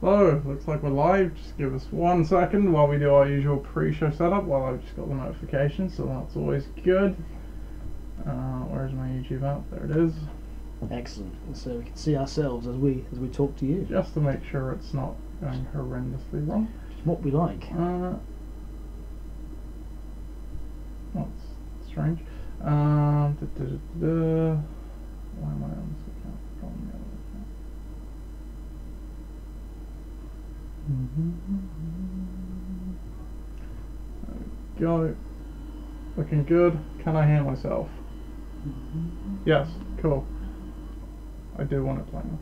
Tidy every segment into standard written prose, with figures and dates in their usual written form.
So, looks like we're live. Just give us 1 second while we do our usual pre-show setup while I've just got the notification, so that's always good. Where's my YouTube app? There it is. Excellent. So we can see ourselves as we talk to you. Just to make sure it's not going horrendously wrong. Just what we like. That's strange. Why am I on this account? On the other account. There we go. Looking good. Can I hear myself? Yes. Cool. I do want it playing.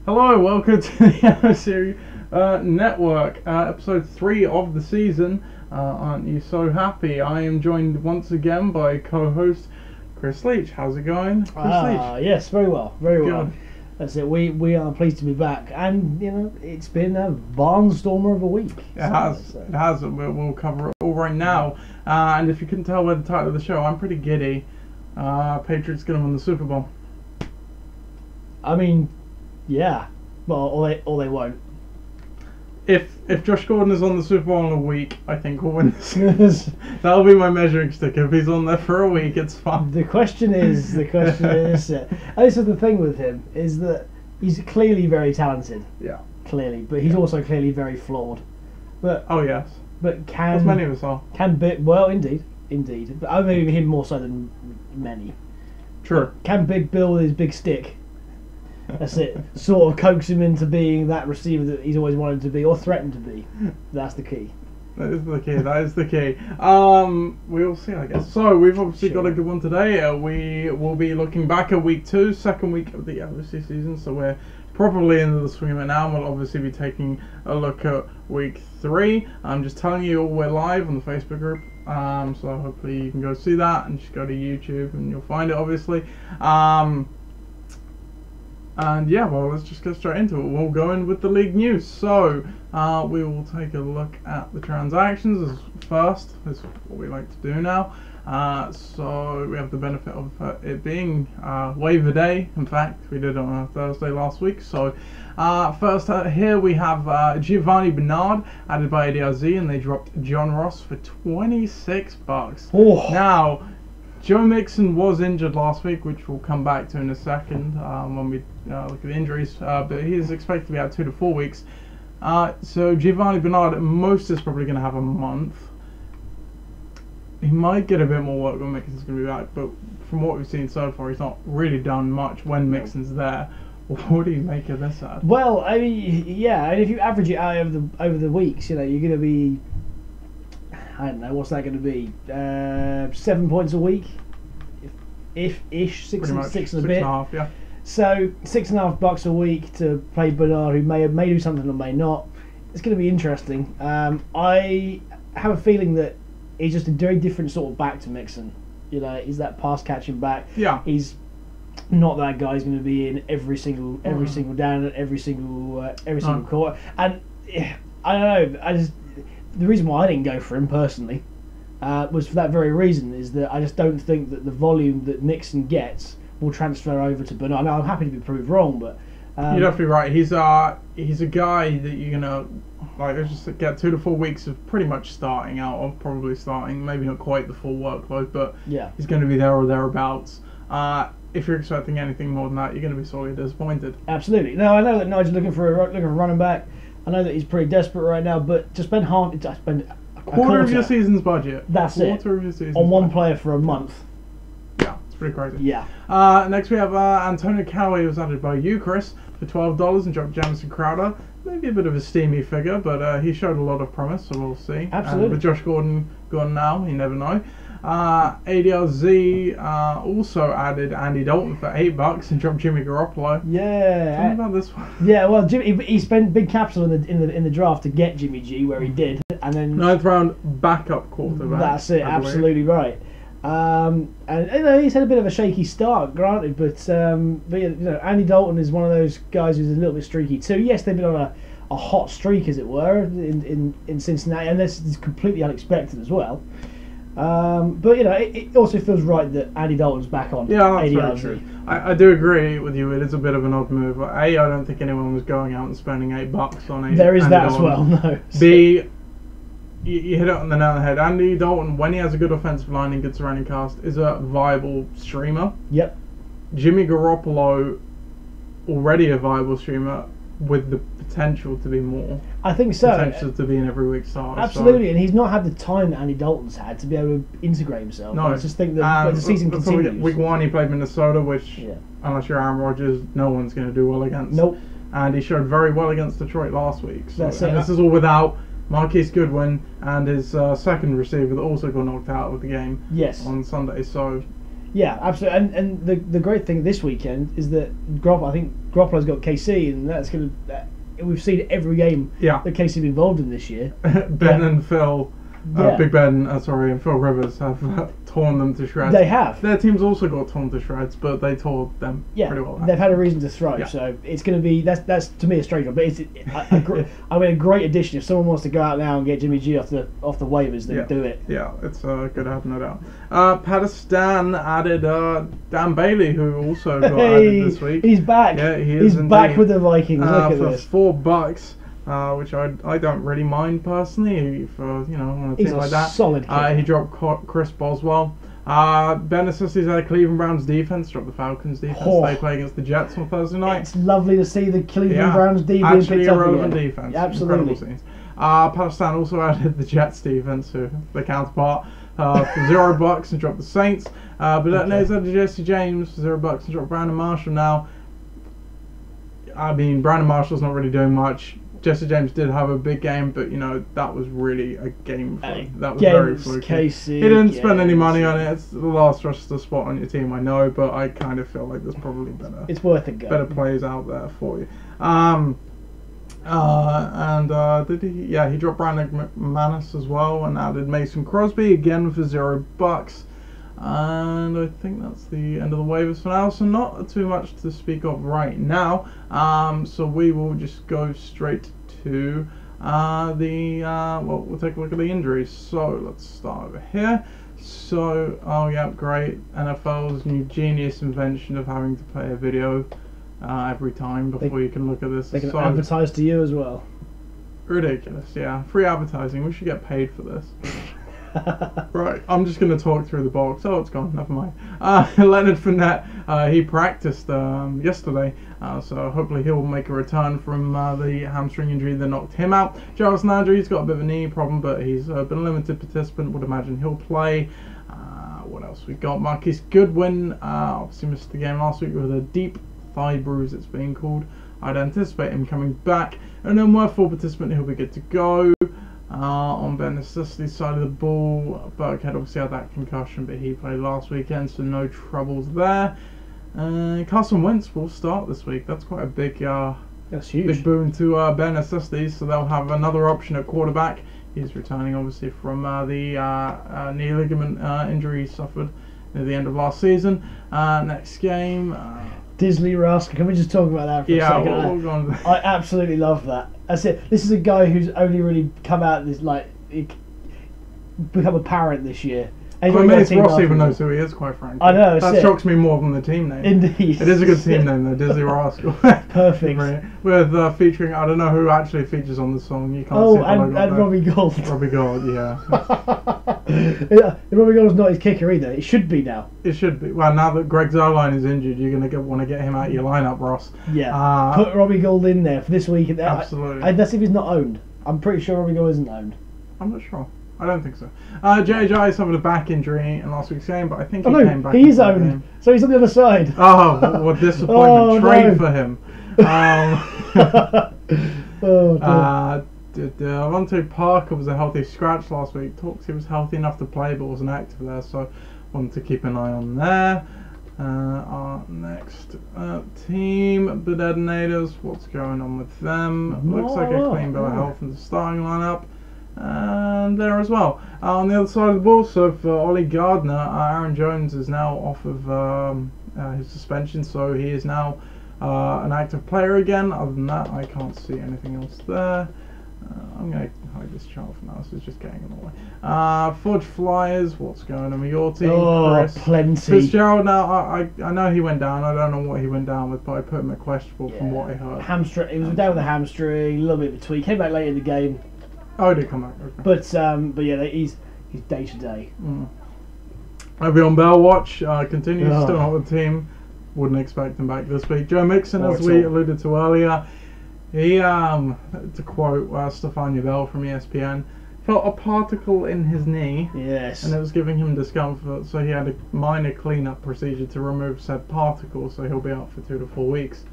Hello, welcome to the Series Network, episode 3 of the season. Aren't you so happy? I am joined once again by co-host Chris Leach. How's it going, Chris Leach? Yes, very well, very Good. well. That's it. We are pleased to be back, and you know it's been a barnstormer of a week. It has. It has. We'll cover it all right now. And if you couldn't tell by the title of the show, I'm pretty giddy. Patriots gonna win the Super Bowl. I mean, yeah. Well, or they won't. If Josh Gordon is on the Super Bowl in a week, I think we'll win this. That'll be my measuring stick. If he's on there for a week, it's fun. The question is, and this is the thing with him, is that he's clearly very talented. Yeah. Clearly, but he's also clearly very flawed. But oh yes. But can as many of us are. Well, indeed. But I mean him more so than many. True. But can Big Bill with his big stick? That's it. Sort of coax him into being that receiver that he's always wanted to be, or threatened to be. That's the key. That is the key. That is the key. We'll see, I guess. So we've obviously got a good one today. We will be looking back at week 2, second week of the LFC season. So we're probably into the swing of it now. We'll obviously be taking a look at week 3. I'm just telling you, we're live on the Facebook group. So hopefully you can go see that and just go to YouTube and you'll find it, obviously. And yeah, well, let's just get straight into it. We'll go in with the league news. So we will take a look at the transactions first. That's what we like to do now. So we have the benefit of it being waiver day. In fact, we did it on a Thursday last week. So first here we have Giovanni Bernard added by ADRZ, and they dropped John Ross for $26. Oh. Now, Joe Mixon was injured last week, which we'll come back to in a second when we look at the injuries, but he is expected to be out 2 to 4 weeks. So Giovanni Bernard at most is probably going to have a month. He might get a bit more work when Mixon's going to be back, but from what we've seen so far, he's not really done much when Mixon's there. What do you make of this ad? Well, I mean, yeah, and if you average it out over the weeks, you know, you're going to be, I don't know, what's that going to be? 7 points a week, if-ish, six and a bit. 6.5, yeah. So $6.50 a week to play Bernard, who may do something or may not. It's going to be interesting. I have a feeling that he's just a very different sort of back to Mixon. You know, he's that pass catching back. Yeah. He's not that guy who's going to be in every single down and every single quarter. And I don't know. The reason why I didn't go for him personally was for that very reason, is that I just don't think that the volume that Mixon gets will transfer over to Bernard. Now, I'm happy to be proved wrong, but you're definitely right. He's a guy that you're gonna just get 2 to 4 weeks of pretty much starting out of, probably starting, maybe not quite the full workload, but yeah, he's going to be there or thereabouts. If you're expecting anything more than that, you're going to be sorely disappointed. Absolutely. Now, I know that Nigel's looking for a running back. I know that he's pretty desperate right now, but to spend a quarter of your season's budget. That's quarter of your season's on one budget. player for a month. Yeah, it's pretty crazy. Yeah. Next we have Antonio Callaway, was added by you, Chris, for $12, and dropped Jamison Crowder. Maybe a bit of a steamy figure, but he showed a lot of promise, so we'll see. Absolutely. With Josh Gordon gone now, you never know. ADRZ also added Andy Dalton for $8 and dropped Jimmy Garoppolo. Yeah. Tell me about this one. Yeah, well, he spent big capital in the draft to get Jimmy G, where he did, and then 9th round backup quarterback. That's it. Absolutely right. And you know, he's had a bit of a shaky start, granted, but you know, Andy Dalton is one of those guys who's a little bit streaky too. Yes, they've been on a hot streak, as it were, in Cincinnati, and this is completely unexpected as well. But it also feels right that Andy Dalton's back on. Yeah, that's very ADRZ. true. I do agree with you. It is a bit of an odd move. A, I don't think anyone was going out and spending $8 on a. There is Andy that Dalton. as well. No. B, you hit it on the nail on the head. Andy Dalton, when he has a good offensive line and good surrounding cast, is a viable streamer. Yep. Jimmy Garoppolo, already a viable streamer with the potential to be more. I think so. Potential to be an every week starter. Absolutely, and he's not had the time that Andy Dalton's had to be able to integrate himself. No, I just think that when the season continues. Week 1 he played Minnesota, which Yeah. unless you're Aaron Rodgers, no one's going to do well against. Nope. And he showed very well against Detroit last week. So, That's and it. this is all without Marquise Goodwin and his second receiver that also got knocked out of the game Yes. on Sunday. So Yeah, absolutely. And the great thing this weekend is that I think Garoppolo's got KC, and that's going to. We've seen every game yeah, that KC been involved in this year. Ben and Phil, Yeah. Big Ben, and Phil Rivers have torn them to shreds. They have. Their teams also got torn to shreds, but they tore them pretty well. They've had a reason to throw, Yeah. so it's going to be that's to me a strange one, but it's a great addition. If someone wants to go out now and get Jimmy G off the waivers, then do it. Yeah, it's good to have, no doubt. Pakistan added Dan Bailey, who also got added this week. He's back. Yeah, he is He's indeed. back with the Vikings. Look at for this. $4, which I don't really mind personally for on a He's team a like that. solid kid. He dropped Chris Boswell. Ben Assistis had Cleveland Browns defense, dropped the Falcons defense. Oh. They play against the Jets on Thursday night. It's lovely to see the Cleveland Browns D being actually picked a up relevant again. defense. Absolutely. Incredible scenes. Pakistan also added the Jets defense, who the counterpart, for $0 and dropped the Saints. But that knows that Jesse James for $0 and dropped Brandon Marshall. Now, I mean, Brandon Marshall's not really doing much. Jesse James did have a big game, but that was really a game fluke. That was very fluky. Casey, He didn't spend any money on it. It's the last roster spot on your team, I know, but I kind of feel like there's probably it's worth a go. better players out there for you. Did he? Yeah, he dropped Brandon McManus as well and added Mason Crosby again for $0. And I think that's the end of the waivers for now, so not too much to speak of right now. So we will just go straight to we'll take a look at the injuries. So let's start over here. So, oh yeah, great. NFL's new genius invention of having to play a video every time before you can look at this. They can advertise to you as well. Ridiculous, yeah. Free advertising. We should get paid for this. Right, I'm just going to talk through the box. Oh, it's gone. Never mind. Leonard Fournette, he practiced yesterday, so hopefully he'll make a return from the hamstring injury that knocked him out. Jarvis Landry, he's got a bit of a knee problem, but he's been a limited participant. Would imagine he'll play. What else we got? Marquise Goodwin, obviously missed the game last week with a deep thigh bruise, it's being called. I'd anticipate him coming back. And then we're full participant, he'll be good to go. On Ben Assistis' side of the ball, Burkhead obviously had that concussion, but he played last weekend, so no troubles there. Carson Wentz will start this week. That's quite a big, that's huge. Big boon to Ben Assistis, so they'll have another option at quarterback. He's returning obviously from the knee ligament injury he suffered at the end of last season. Next game. Disley Rasker, can we just talk about that for a second? We'll go on. I absolutely love that. That's it. This is a guy who's only really come out this become apparent this year. And Ross even knows who he is, quite frankly. I know. That shocks me more than the team name. Indeed. It is a good team name though, Disley Rascal. Perfect. Right. With featuring, I don't know who actually features on the song. You can't see it, and Robbie Gould. Robbie Gould, yeah. Robbie Gould's not his kicker either. It should be now. It should be. Well, now that Greg Zuerlein is injured, you're going to want to get him out of your lineup, Ross. Yeah. Put Robbie Gould in there for this week. Absolutely. That's if he's not owned. I'm pretty sure Robbie Gould isn't owned. I'm not sure. I don't think so. J.J. suffered a back injury in last week's game, but I think he came back. He is owned, so he's on the other side. Oh, what disappointment! Trade for him. Devontae Parker was a healthy scratch last week. Talks he was healthy enough to play, but wasn't active there, so wanted to keep an eye on there. Our next team, the Detonators. What's going on with them? Looks like a clean bill of health in the starting lineup. And there as well. On the other side of the ball, so for Ollie Gardner, Aaron Jones is now off of his suspension, so he is now an active player again. Other than that, I can't see anything else there. I'm going to hide this chart for now. This is just getting in the way. Fudge Flyers, what's going on with your team? Oh, Chris plenty. Fitzgerald, now I know he went down. I don't know what he went down with, but I put him at questionable from what I heard. Hamstring. He was down with a hamstring, a little bit of a tweak. Came back late in the game. Oh, he did come back. Okay. But yeah, he's day to day. Le'Veon Bell watch continues still not with the team. Wouldn't expect him back this week. Joe Mixon, as we alluded to earlier, he to quote Stefania Bell from ESPN, felt a particle in his knee. Yes. And it was giving him discomfort, so he had a minor clean-up procedure to remove said particle. So he'll be out for 2 to 4 weeks.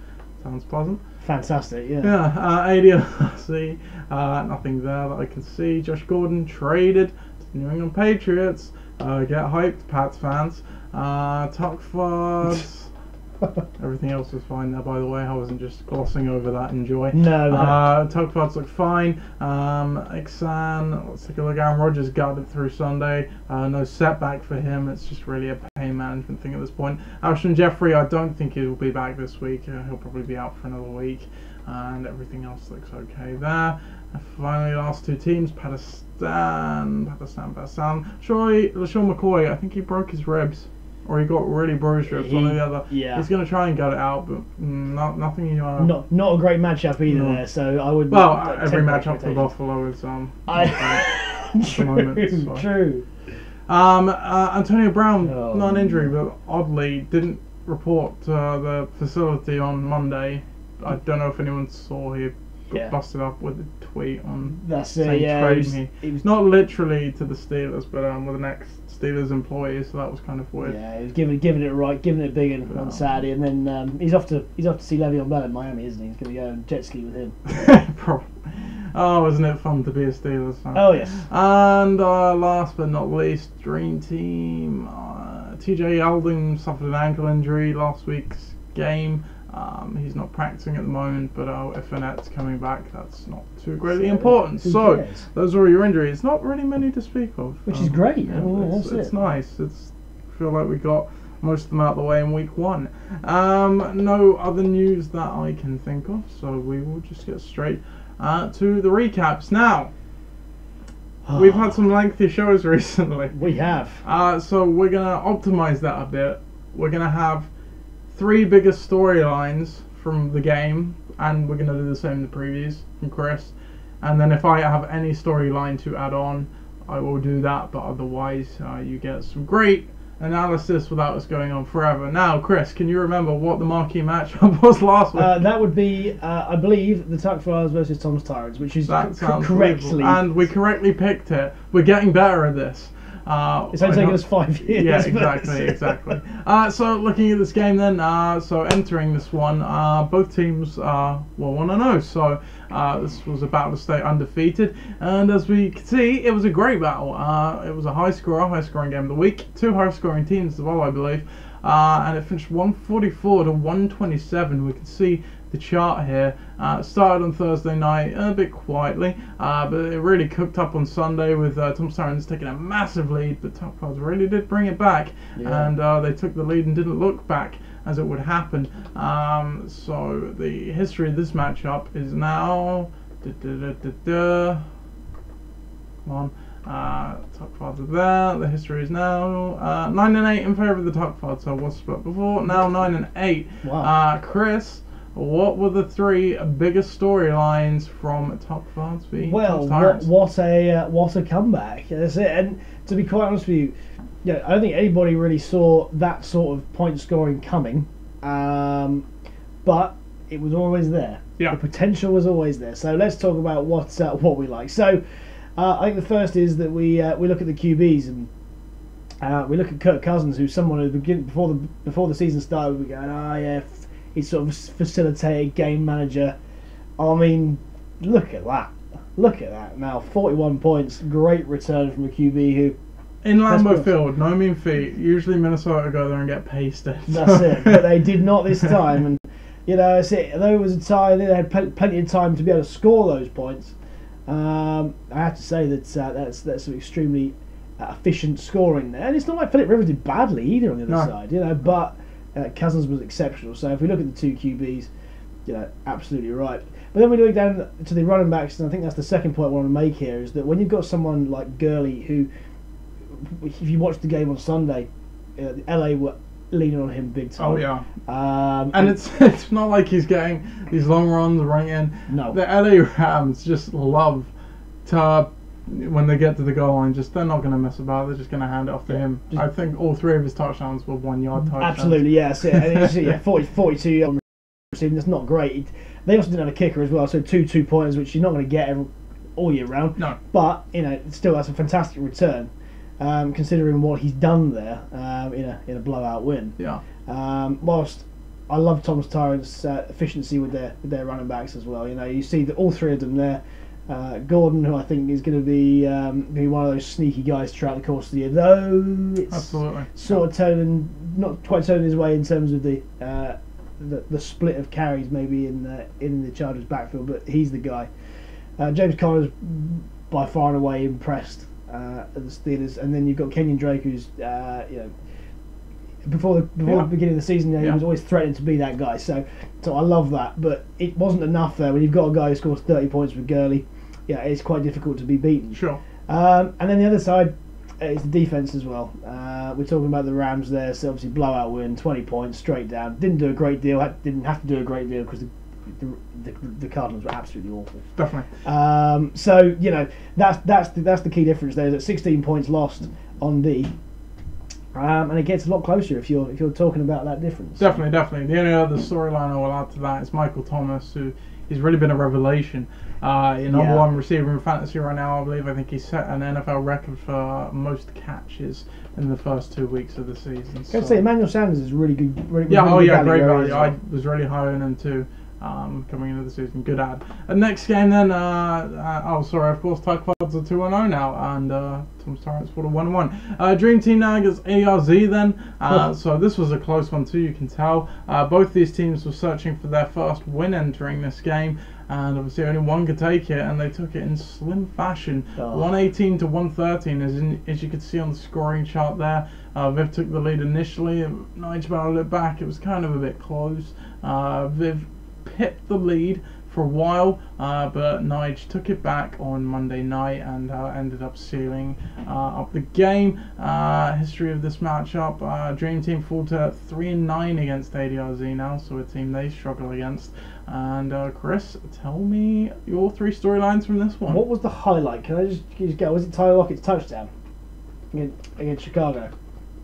Sounds pleasant. Fantastic, yeah. Yeah, ADLC, nothing there that I can see. Josh Gordon traded to the New England Patriots. Get hyped, Pats fans. Tuckfords. Everything else was fine there, by the way. I wasn't just glossing over that. Enjoy. No. Tuckfords look fine. Ixan, let's take a look. Aaron Rodgers got it through Sunday. No setback for him. It's just really a pain management thing at this point. Alshon Jeffrey, I don't think he will be back this week. He'll probably be out for another week. And everything else looks okay there. And finally, last two teams, Pakistan. LaShawn McCoy, I think he broke his ribs. Or he got really bruised ribs, one or the other. Yeah. He's going to try and gut it out, but nothing. Not a great matchup either there, so I would. Well, every matchup for Buffalo is True. Antonio Brown, not an injury, but oddly didn't report to the facility on Monday. I don't know if anyone saw he got busted up with a tweet on saying trade me. He was not literally to the Steelers, but with an ex-Steelers employee, so that was kind of weird. Yeah, he was giving it big on Saturday, and then he's off to see Le'Veon Bell in Miami, isn't he? He's going to go and jet ski with him. Probably. Oh, isn't it fun to be a Steelers fan? Oh yes. And last but not least, Dream Team. TJ Yeldon suffered an ankle injury last week's game. He's not practicing at the moment, but if Fournette's coming back, that's not too greatly important. So, those are all your injuries. Not really many to speak of. Which is great. Yeah, it's nice. I feel like we got most of them out of the way in week 1. No other news that I can think of, so we will just get straight to the recaps. Now, we've had some lengthy shows recently. We have. So we're going to optimize that a bit. We're going to have 3 biggest storylines from the game, and we're going to do the same in the previews from Chris. And then if I have any storyline to add on, I will do that, but otherwise you get some great analysis without us going on forever. Now, Chris, can you remember what the marquee matchup was last week? That would be, I believe, the Tuck Flyers versus Tom's Tyrants, which is correctly. And we correctly picked it. We're getting better at this. It's only taken us 5 years. Yeah, exactly. So looking at this game then, so entering this one, both teams were 1-0, so this was a battle to stay undefeated, and as we can see, it was a great battle. It was a high-scoring game of the week, 2 high-scoring teams as well, I believe, and it finished 144 to 127. We can see the chart here. Started on Thursday night a bit quietly, but it really cooked up on Sunday with Tom Tyrants taking a massive lead, but Top Cards really did bring it back, and they took the lead and didn't look back as it would happen. So the history of this matchup is now come on. Tuck Fards are there. The history is now 9-8 in favour of the Tuck Fards. So was split before, now 9-8. Wow. Chris, what were the 3 biggest storylines from Tuck Fards v Well, what a comeback! That's it. And to be quite honest with you, I don't think anybody really saw that sort of point scoring coming. But it was always there. Yeah. The potential was always there. So let's talk about what we like. So. I think the first is that we look at the QBs, and we look at Kirk Cousins, who's someone who before the season started, we go, he's sort of facilitated game manager. I mean, look at that. Now 41 points, great return from a QB who. In Lambeau Field, no mean feat. Usually Minnesota go there and get pasted. That's it, but they did not this time, and that's it. Although it was a tie, they had plenty of time to be able to score those points. I have to say that that's some extremely efficient scoring there, and it's not like Philip Rivers did badly either on the other side, but Cousins was exceptional. So if we look at the 2 QBs, absolutely right. But then we look down to the running backs, and I think that's the second point I want to make here, is that when you've got someone like Gurley, who, if you watched the game on Sunday, LA were leaning on him big time. Oh yeah. And it's not like he's getting these long runs right in. No. The LA Rams just love to, when they get to the goal line, they're not going to mess about. They're just going to hand it off to him. I think all 3 of his touchdowns were 1 yard touchdowns. Absolutely, yes. Yeah. And it's, 42 yards receiving. That's not great. They also didn't have a kicker as well, so 2 pointers, which you're not going to get all year round. No. But still, that's a fantastic return, considering what he's done there in a blowout win. Yeah. Whilst I love Thomas Tyrant's efficiency with their running backs as well. You see that all 3 of them there. Gordon, who I think is going to be one of those sneaky guys throughout the course of the year, though it's Absolutely. sort of not quite turning his way in terms of the split of carries maybe in the Chargers backfield, but he's the guy. James Conner's by far and away impressed at the Steelers, and then you've got Kenyon Drake, who's before the beginning of the season, he was always threatening to be that guy. So I love that, but it wasn't enough there. When you've got a guy who scores 30 points with Gurley, it's quite difficult to be beaten. Sure. And then the other side is the defense as well. We're talking about the Rams there, so obviously blowout win, 20 points straight down. Didn't do a great deal. Didn't have to do a great deal because the Cardinals were absolutely awful. Definitely. So that's the key difference there. Is that 16 points lost on D. And it gets a lot closer if you're talking about that difference. Definitely. The only other storyline I will add to that is Michael Thomas, who he's really been a revelation. Number 1 receiver in fantasy right now, I believe. I think he set an NFL record for most catches in the first 2 weeks of the season. I'd say Emmanuel Sanders is really good. Great great value. Well. I was really high on him too. Coming into the season, good ad. And next game then, of course, Ty Quads are 2-0 now, and Thomas Tyrant scored a 1-1. Dream Team now against ARZ then, so this was a close one too, you can tell. Both these teams were searching for their first win entering this game, and obviously only one could take it, and they took it in slim fashion. 118 to 113, as you could see on the scoring chart there. Viv took the lead initially, Nige battled it back, it was kind of a bit close. Viv pipped the lead for a while, but Nige took it back on Monday night and ended up sealing up the game. History of this matchup: Dream Team fall to 3-9 against ADRZ now, so a team they struggle against. And Chris, tell me your 3 storylines from this one. What was the highlight? Can I just go? Was it Tyler Lockett's touchdown against Chicago?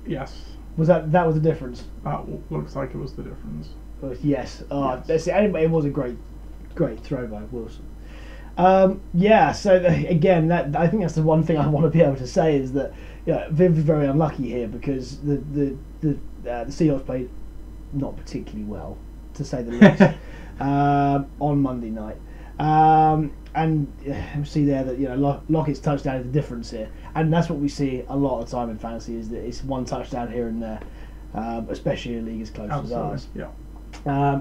Yes. Was that was the difference? That looks like it was the difference. Yes. That's it. It was a great throw by Wilson. So again, I think that's the one thing I want to be able to say is that Viv is very unlucky here because the Seahawks played not particularly well, to say the least, on Monday night. And we see there that Lockett's touchdown is the difference here, and that's what we see a lot of the time in fantasy is that it's one touchdown here and there, especially in a league as close as ours. Yeah.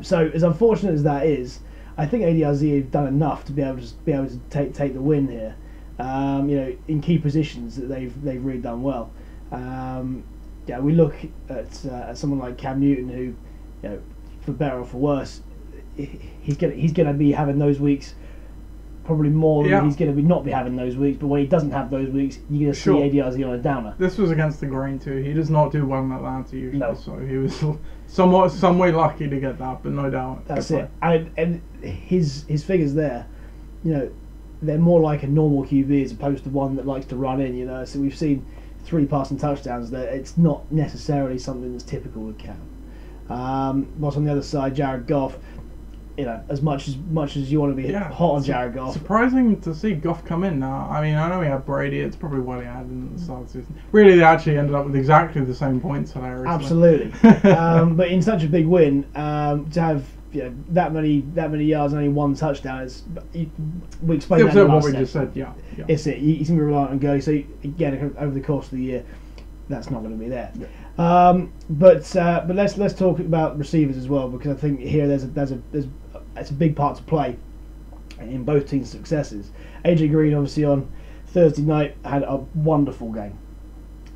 So as unfortunate as that is, I think ADRZ have done enough to be able to take the win here. In key positions that they've really done well. We look at someone like Cam Newton, who, for better or for worse, he's gonna be having those weeks probably more than he's going to not be having those weeks. But when he doesn't have those weeks, you're going to see ADRZ on a downer. This was against the grain too. He does not do well in Atlanta usually, so he was some way lucky to get that, but no doubt. That's it. And his figures there, they're more like a normal QB as opposed to one that likes to run in. So we've seen 3 passing touchdowns there. It's not necessarily something that's typical with Cam. Whilst on the other side, Jared Goff. As much as you want to be hot on Jared Goff. Surprising to see Goff come in now. I mean, I know we had Brady. It's probably what he had in the start of the season. Really, they actually ended up with exactly the same points, hilariously. Absolutely. But in such a big win, to have that many yards and only 1 touchdown, we explained that in the last what we just said. Yeah. It's it. He's going to be reliant on Gurley. So again, over the course of the year, that's not going to be there. Yeah. But let's talk about receivers as well, because I think here there's a big part to play in both teams' successes. AJ Green obviously on Thursday night had a wonderful game.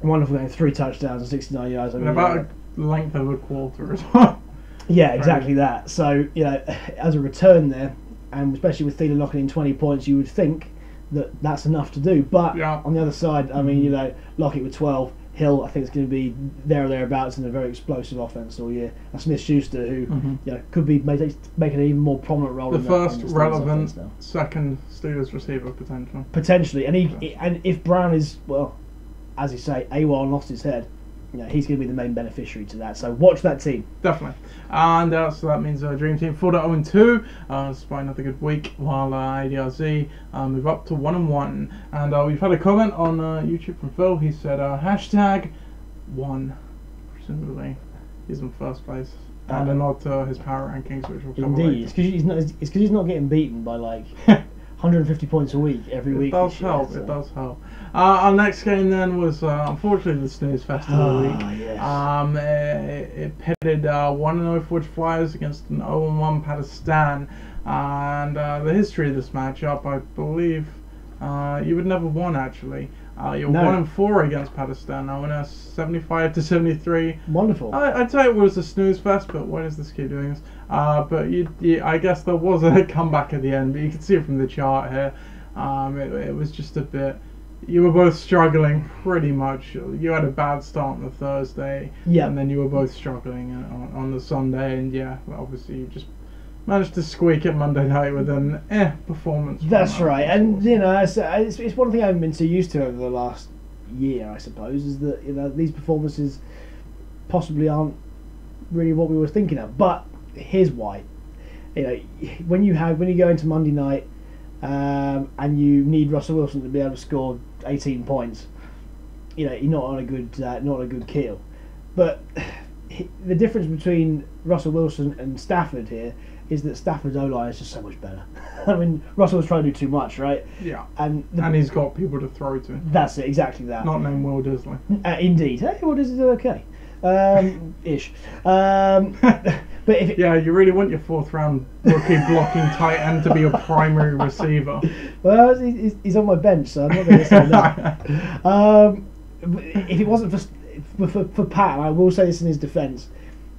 3 touchdowns and 69 yards. And about the length of a quarter as well. Yeah, exactly that. So as a return there, and especially with Thielen knocking in 20 points, you would think that that's enough to do. But on the other side, I mean, Lockett with 12, Hill, I think it's going to be there or thereabouts in a very explosive offense all year. And Smith-Schuster, who could be making an even more prominent role. The first relevant second Steelers receiver potentially, and if Brown is, well, as you say, AWOL and lost his head, he's going to be the main beneficiary to that. So watch that team. Definitely. And so that means Dream Team 4-0-2, despite another good week, while ADRZ move up to 1-1. And we've had a comment on YouTube from Phil. He said #1, presumably he's in first place. And a nod to his power rankings, which we'll cover later. Indeed, it's because he's not getting beaten by like 150 points a week every week. It does help. It does help. Our next game then was unfortunately the snooze fest of the week. Yes. It pitted 1-0 Forge Flyers against an 0-1 Pakistan, and the history of this matchup, I believe, you would never won actually. You're 1-4 against Pakistan. Now, winner 75-73. Wonderful. I'd say it was a snooze fest, but why does this keep doing this? But I guess there was a comeback at the end, but you can see it from the chart here. It was just a bit. You were both struggling pretty much. You had a bad start on the Thursday, and then you were both struggling on the Sunday, and obviously you just managed to squeak it Monday night with an performance. That's right, and it's one thing I haven't been so used to over the last year, I suppose, is that these performances possibly aren't really what we were thinking of. But here's why: when you go into Monday night and you need Russell Wilson to be able to score 18 points, you're not on a good keel. But the difference between Russell Wilson and Stafford here is that Stafford's O-line is just so much better. I mean, Russell was trying to do too much, right? Yeah. And he's got people to throw to. That's it, exactly that. Not named Will Disley. Indeed. Hey, Will Disley's okay. Ish. But if you really want your 4th round rookie blocking tight end to be your primary receiver. Well, he's on my bench, so I'm not going to say that. If it wasn't for Pat, and I will say this in his defence,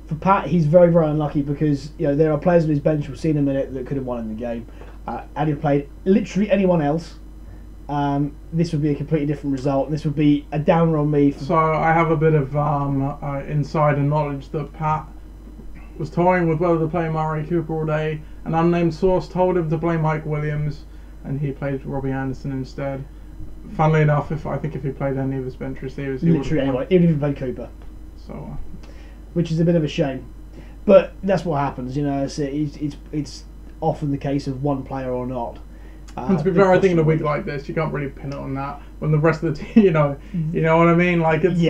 for Pat, he's very, very unlucky because there are players on his bench we've seen in a minute that could have won in the game. Had he played literally anyone else, this would be a completely different result, and this would be a downer on me. So I have a bit of insider knowledge that Pat was toying with whether to play Murray Cooper all day. An unnamed source told him to play Mike Williams, and he played Robbie Anderson instead. Funnily enough, if he played any of his bench receivers, he literally anyone, even if he played Cooper. So, which is a bit of a shame, but that's what happens. It's often the case of one player or not. And to be fair, I think in a week like this, you can't really pin it on that. When the rest of the team, you know what I mean. Like it's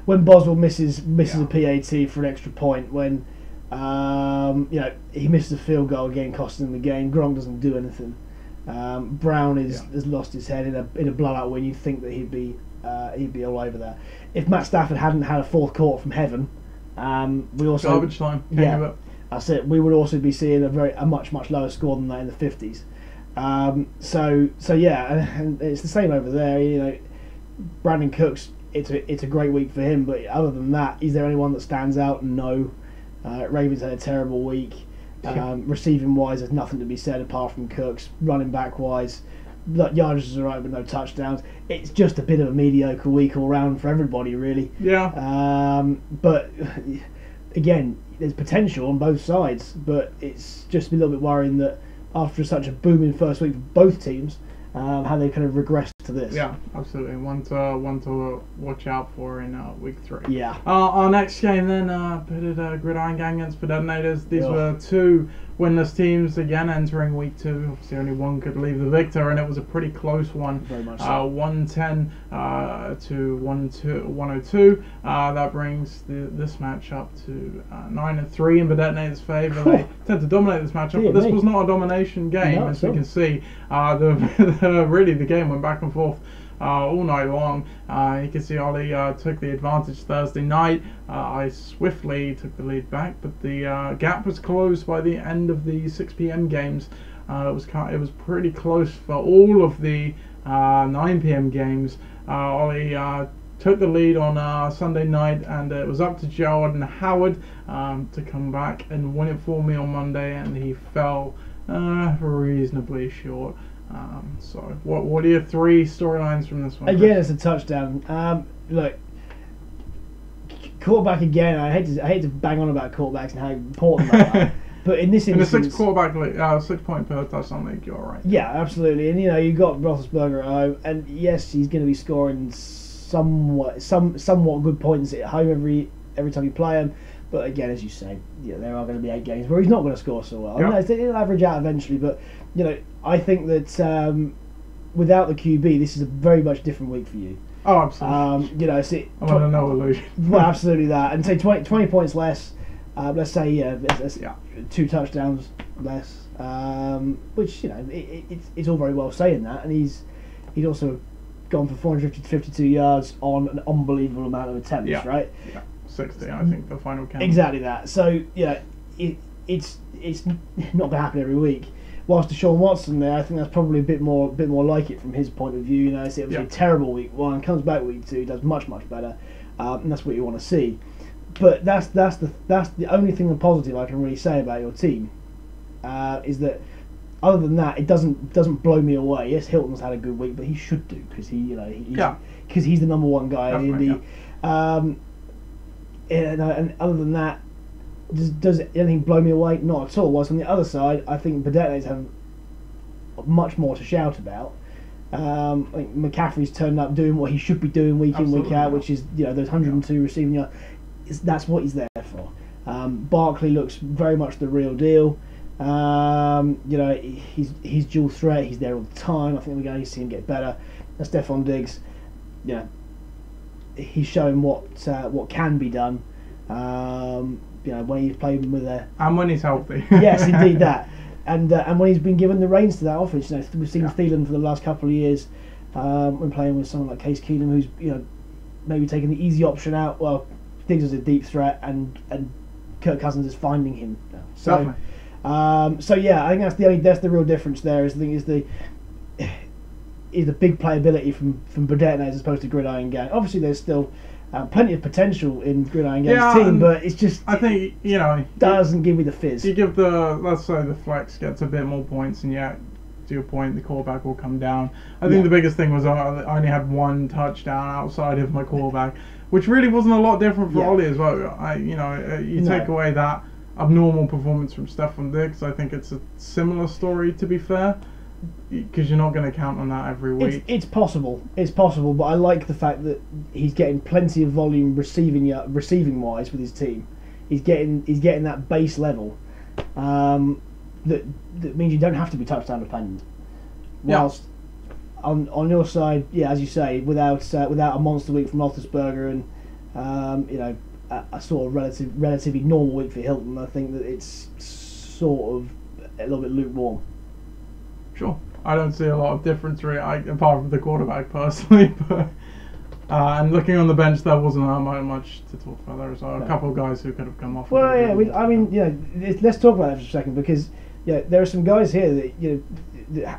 when Boswell misses a PAT for an extra point, when he misses a field goal again, costing him the game. Gronk doesn't do anything. Brown has lost his head in a blowout when you think that he'd be all over there. If Matt Stafford hadn't had a fourth quarter from heaven, we also garbage time. That's it. We would also be seeing a much lower score than that in the 50s. And it's the same over there. Brandon Cooks. It's a great week for him, but other than that, is there anyone that stands out? No. Ravens had a terrible week. Receiving wise, there's nothing to be said apart from Cooks. Running back wise, yardage is alright, but no touchdowns. It's just a bit of a mediocre week all round for everybody, really. Yeah. But again, there's potential on both sides, but it's just a little bit worrying that after such a booming first week for both teams, how they kind of regressed to this. Yeah, absolutely. One to watch out for in week 3. Yeah. Our next game then pitted Gridiron Gang against the Detonators. These were two winless teams again entering week 2. Obviously, only one could leave the victor, and it was a pretty close one. Very much so. 110 to 102. That brings this matchup to 9-3 in the Detonators' favour. They tend to dominate this matchup, but this was not a domination game, as we can see. Really, the game went back and forth all night long. You can see Ollie took the advantage Thursday night. I swiftly took the lead back, but the gap was closed by the end of the 6 p.m. games. It was pretty close for all of the 9 p.m. games. Ollie took the lead on Sunday night, and it was up to Jordan Howard to come back and win it for me on Monday, and he fell reasonably short. So, what are your 3 storylines from this one? Again, it's a touchdown. Look, quarterback again. I hate to bang on about quarterbacks and how important they are. But in this instance, in a 6-point per touchdown league, you're all right. Yeah, absolutely. And you've got Roethlisberger at home, and yes, he's going to be scoring somewhat good points at home every time you play him. But again, as you say, there are going to be 8 games where he's not going to score so well. Yep. It'll average out eventually, but I think that without the QB, this is a very much different week for you. Oh, absolutely. I'm under no illusion. Well, absolutely that, and say 20 points less. Let's say 2 touchdowns less, which it's all very well saying that, and he's also gone for 452 yards on an unbelievable amount of attempts, right? Yeah, 60, I think the final count. Exactly that. So it's not going to happen every week. Whilst Deshaun Watson there, I think that's probably a bit more like it from his point of view. It's a terrible week 1, comes back week 2, does much better, and that's what you want to see. But that's the only thing the positive I can really say about your team, is that other than that, it doesn't blow me away. Yes, Hilton's had a good week, but he should do because he's the number 1 guy in Indy. And other than that, does anything blow me away? Not at all. Whilst on the other side, I think Badette's have much more to shout about. I think McCaffrey's turned up doing what he should be doing week in, week out, which is those 102 receiving yards. That's what he's there for. Barkley looks very much the real deal. He's dual threat. He's there all the time. I think we're going to see him get better. And Stephon Diggs, he's showing what can be done. When he's playing with and when he's healthy. Yes, indeed that. And when he's been given the reins to that offense, we've seen Thielen for the last couple of years when playing with someone like Case Keenum, who's maybe taking the easy option out. Well, Diggs is a deep threat, and Kirk Cousins is finding him now. So, I think that's the real difference there. Is the big playability from Burdett as opposed to Gridiron Gang. Obviously, there's still plenty of potential in Gridiron Gang's team, but it's just I think doesn't give me the fizz. You give let's say the flex gets a bit more points, and to your point, the quarterback will come down. I think the biggest thing was I only had 1 touchdown outside of my quarterback, which really wasn't a lot different for Ollie as well. Take away that abnormal performance from Stephon Diggs, I think it's a similar story, to be fair, because you're not going to count on that every week. It's possible, but I like the fact that he's getting plenty of volume receiving wise with his team. He's getting that base level. That means you don't have to be touchdown dependent. Whilst on your side, as you say, without a monster week from Roethlisberger and a sort of relatively normal week for Hilton, I think that it's sort of a little bit lukewarm. Sure, I don't see a lot of difference really, apart from the quarterback personally, but. And looking on the bench, there wasn't much to talk about there as well. A couple of guys who could have come off. Well, let's talk about that for a second, because there are some guys here that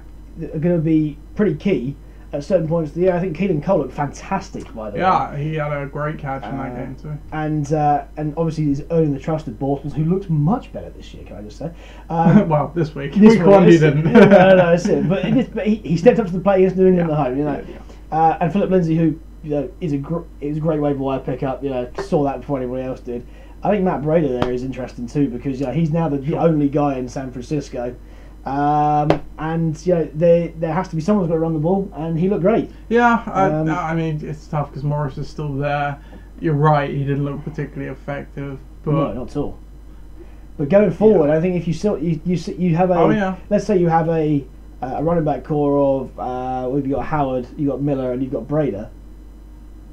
are going to be pretty key at certain points of the year. I think Keelan Cole looked fantastic, by the way. Yeah, he had a great catch in that game too. And obviously he's earning the trust of Bortles, who looks much better this year. Can I just say? Well, this week. Week 1 he didn't. no, that's it. But he stepped up to the plate against New England at home. And Philip Lindsay, who is a great waiver wire pickup. Saw that before anybody else did. I think Matt Breida there is interesting too, because he's now the only guy in San Francisco, and there has to be someone who's got to run the ball, and he looked great. Yeah, I mean it's tough because Morris is still there. You're right, he didn't look particularly effective, but no, not at all. But going forward, I think if you still you have a let's say you have a running back core of we've got Howard, you got Miller, and you've got Breida.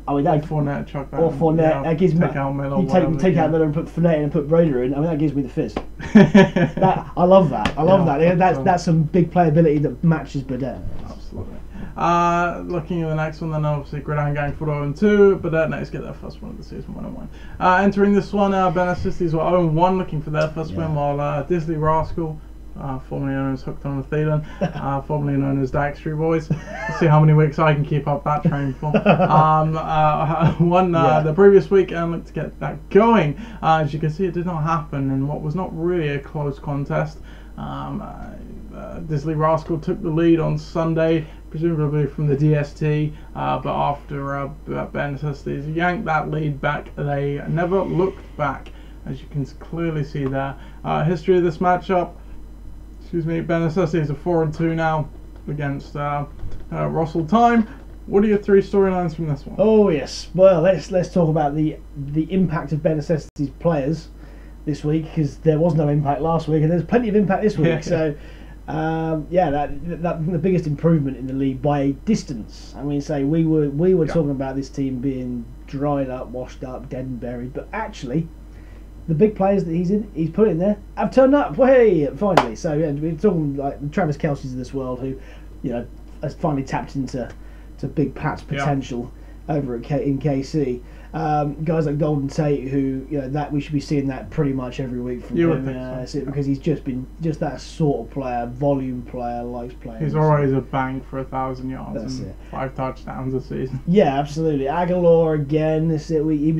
I mean, Fournette, chuck that. Or Fournette, that gives me. Out Miller, you take out Miller and put Fournette in and put Breida in. I mean, that gives me the fizz. I love that. I love that. That's some big playability that matches Burdett. Absolutely. Looking at the next one, then obviously Gridiron Gang for 0-2, Burdett next get their first win of the season, 1-1. Entering this one, Ben Assisties were 0-1, looking for their first win, while Disley Rascal, formerly known as Hooked on the Thielen, formerly known as Daxtree Boys. Let's see how many weeks I can keep up that train for. Won the previous week and looked to get that going. As you can see, it did not happen in what was not really a close contest. Disley Rascal took the lead on Sunday, presumably from the DST, but after Bare Necessities yanked that lead back, they never looked back, as you can clearly see there. History of this matchup, Bare Necessities are 4-2 now against Russell Time. What are your 3 storylines from this one? Oh yes, well let's talk about the impact of Bare Necessities players this week, because there was no impact last week and there's plenty of impact this week. Yeah. So that the biggest improvement in the league by a distance. I mean, we were talking about this team being dried up, washed up, dead and buried, but actually the big players that he's put in there have turned up. Hey, finally. So yeah, we're talking like the Travis Kelce's of this world, who has finally tapped into Big Pat's potential over in KC. Guys like Golden Tate, who that we should be seeing that pretty much every week from him, because he's just been that sort of player, volume player, likes playing. He's always a bang for 1,000 yards and 5 touchdowns a season. Yeah, absolutely. Aguilar again. He's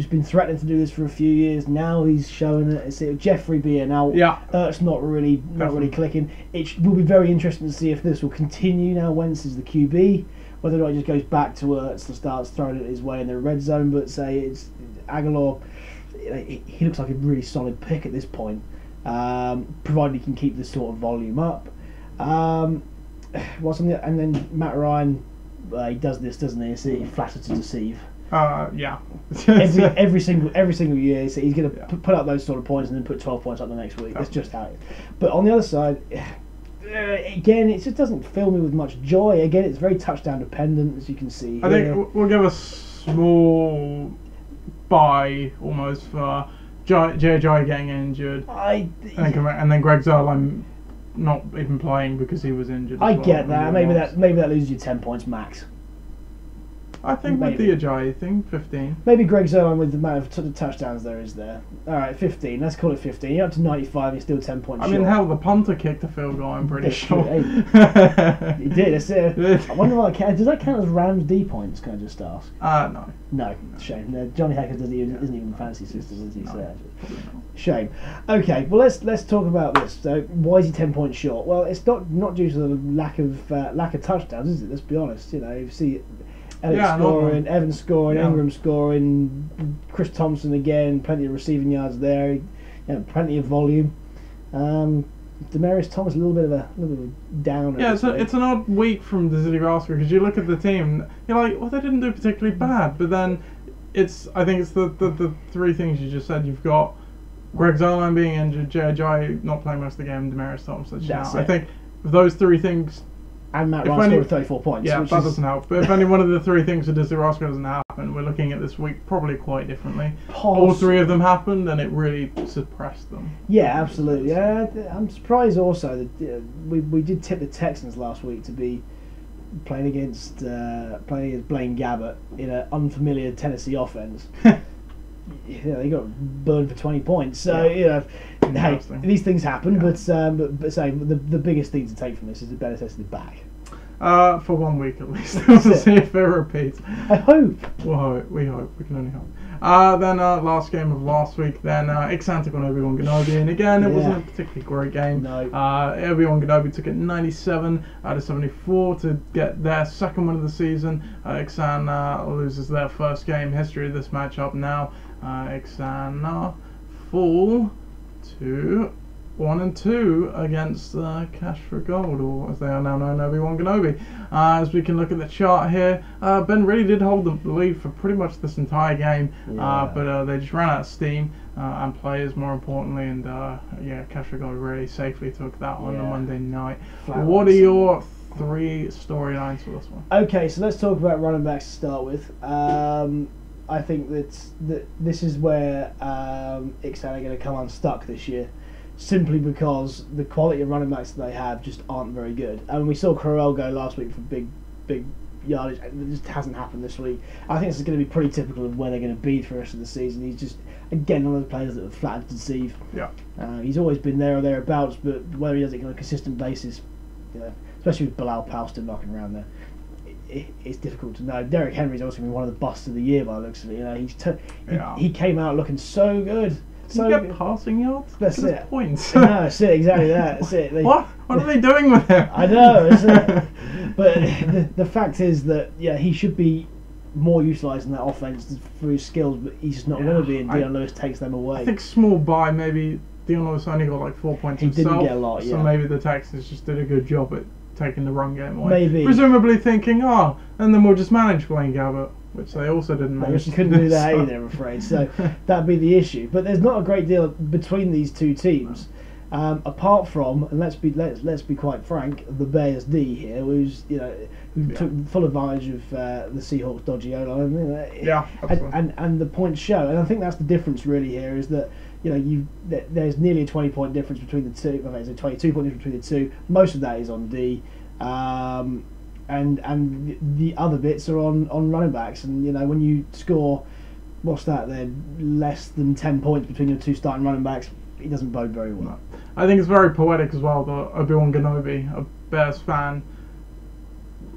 been threatening to do this for a few years. Now he's showing it. Jeffrey being out, Ertz not really clicking. It will be very interesting to see if this will continue now. Wentz is the QB. Whether or not he just goes back to Ertz and starts throwing it his way in the red zone, but it's Aguilar. He looks like a really solid pick at this point, provided he can keep this sort of volume up. And then Matt Ryan, he does this, doesn't he? He's flattered to deceive. every single year, so he's going to put up those sort of points and then put 12 points up the next week. That's just how it is. But on the other side. Again, it just doesn't fill me with much joy. Again, it's very touchdown dependent, as you can see here. I think we'll give a small buy almost for J.J. getting injured, and then Greg Zuerlein not even playing because he was injured. I get that. Maybe that loses you 10 points max. I think maybe. With the Ajayi thing, 15. Maybe Greg Zuerlein with the amount of touchdowns there is there. Alright, 15. Let's call it 15. You're up to 95, you're still 10 points short. I mean, hell, the punter kicked a field goal, I'm pretty sure. He did, that's it. I wonder what does that count as Rams D points, can I just ask? No. No, shame. Johnny Hackett isn't even in the fantasy system, is he? No, shame. Okay, well let's talk about this. So why is he 10 points short? Well, it's not due to the lack of touchdowns, is it? Let's be honest. You see Elliott scoring, Evans scoring, Ingram scoring, Chris Thompson again, plenty of receiving yards there, plenty of volume. Demaryius Thomas a little bit of a downer. Yeah, it's an odd week from the Disley Rascal, because you look at the team, you're like, well, they didn't do particularly bad, but then I think it's the 3 things you just said. You've got Greg Zuerlein being injured, J.J. not playing most of the game, Demaryius Thomas. I think if those 3 things. And Matt Ryan scored 34 points. Yeah, that doesn't help. But if any one of the 3 things for Disley Rascal doesn't happen, we're looking at this week probably quite differently. All 3 of them happened, and it really suppressed them. Yeah, absolutely. Yeah, I'm surprised also that we did tip the Texans last week to be playing against Blaine Gabbert in an unfamiliar Tennessee offense. They got burned for 20 points. So hey, these things happen. But the biggest thing to take from this is the Bare Necessities back. For 1 week at least. We'll see if it repeats. I hope. We hope. We can only hope. Then last game of last week. Then Ixan took on Obi-Wan Kenobi, and again it wasn't a particularly great game. No. Obi-Wan Kenobi took it 97 out of 74 to get their second win of the season. Ixan loses their first game. History of this matchup now. Ixan fall to 1-2 against Cash for Gold, or as they are now known, Obi-Wan Kenobi. As we can look at the chart here, Ben really did hold the lead for pretty much this entire game, but they just ran out of steam and players, more importantly, and Cash for Gold really safely took that on Monday night. What are your 3 storylines for this one? Okay, so let's talk about running backs to start with. I think that this is where Ixan are going to come unstuck this year, simply because the quality of running backs that they have just aren't very good. And we saw Crowell go last week for big yardage. It just hasn't happened this week. I think this is going to be pretty typical of where they're going to be for the rest of the season. He's just, again, one of the players that are flat to deceive. Yeah. He's always been there or thereabouts, but whether he does it on a consistent basis, especially with Bilal Powell still knocking around there, it's difficult to know. Derrick Henry's also been one of the busts of the year by the looks of it. He came out looking so good So you get passing yards? That's Look at his it. points. No, that's it. Exactly that. That's it. What are they doing with him? I know. That's it. But the fact is that he should be more utilised in that offense for his skills, but he's just not going to be. And Dion Lewis takes them away. I think small by maybe Dion Lewis only got like 4 points himself. He didn't get a lot. So maybe the Texans just did a good job at taking the run game away. Maybe. Presumably thinking, and then we'll just manage Blaine Gabbert, which they also didn't manage. You couldn't do that either, I'm afraid. So that'd be the issue. But there's not a great deal between these two teams, apart from, and let's be quite frank, the Bears D here, who took full advantage of the Seahawks' dodgy O-line. Yeah, absolutely. And the points show, and I think that's the difference really here is that. There's nearly a 20-point difference between the two. There's a 22-point difference between the two. Most of that is on D, and the other bits are on running backs. And when you score, what's that? They're less than 10 points between your two starting running backs. It doesn't bode very well. No. I think it's very poetic as well that Obi-Wan Kenobi, a Bears fan,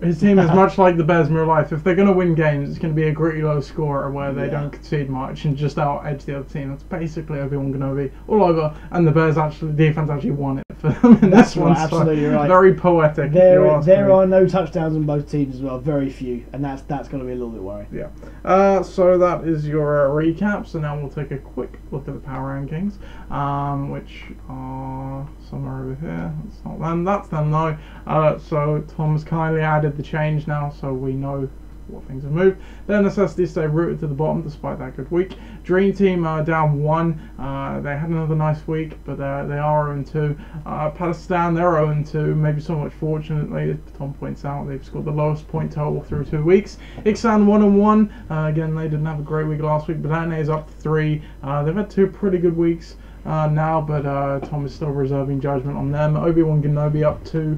his team is much like the Bears in real life. If they're going to win games, it's going to be a gritty low scorer where they don't concede much and just out-edge the other team. That's basically Obi-Wan Kenobi all over, and the Bears defense actually won it for them in this one. Absolutely so right. Very poetic. There are no touchdowns on both teams as well, very few, and that's going to be a little bit worrying. Yeah. So that is your recap. So now we'll take a quick look at the power rankings, which are somewhere over here. That's not them. That's them though. So Tom's kindly added the change now, so we know what things have moved. Their necessities stay rooted to the bottom despite that good week. Dream Team down 1. They had another nice week, but they are 0-2. Pakistan, they're 0-2. Maybe so much fortunately, as Tom points out, they've scored the lowest point total through 2 weeks. Iksan 1-1. Again, they didn't have a great week last week, but Ane is up to 3. They've had 2 pretty good weeks now, but Tom is still reserving judgment on them. Obi-Wan Kenobi up to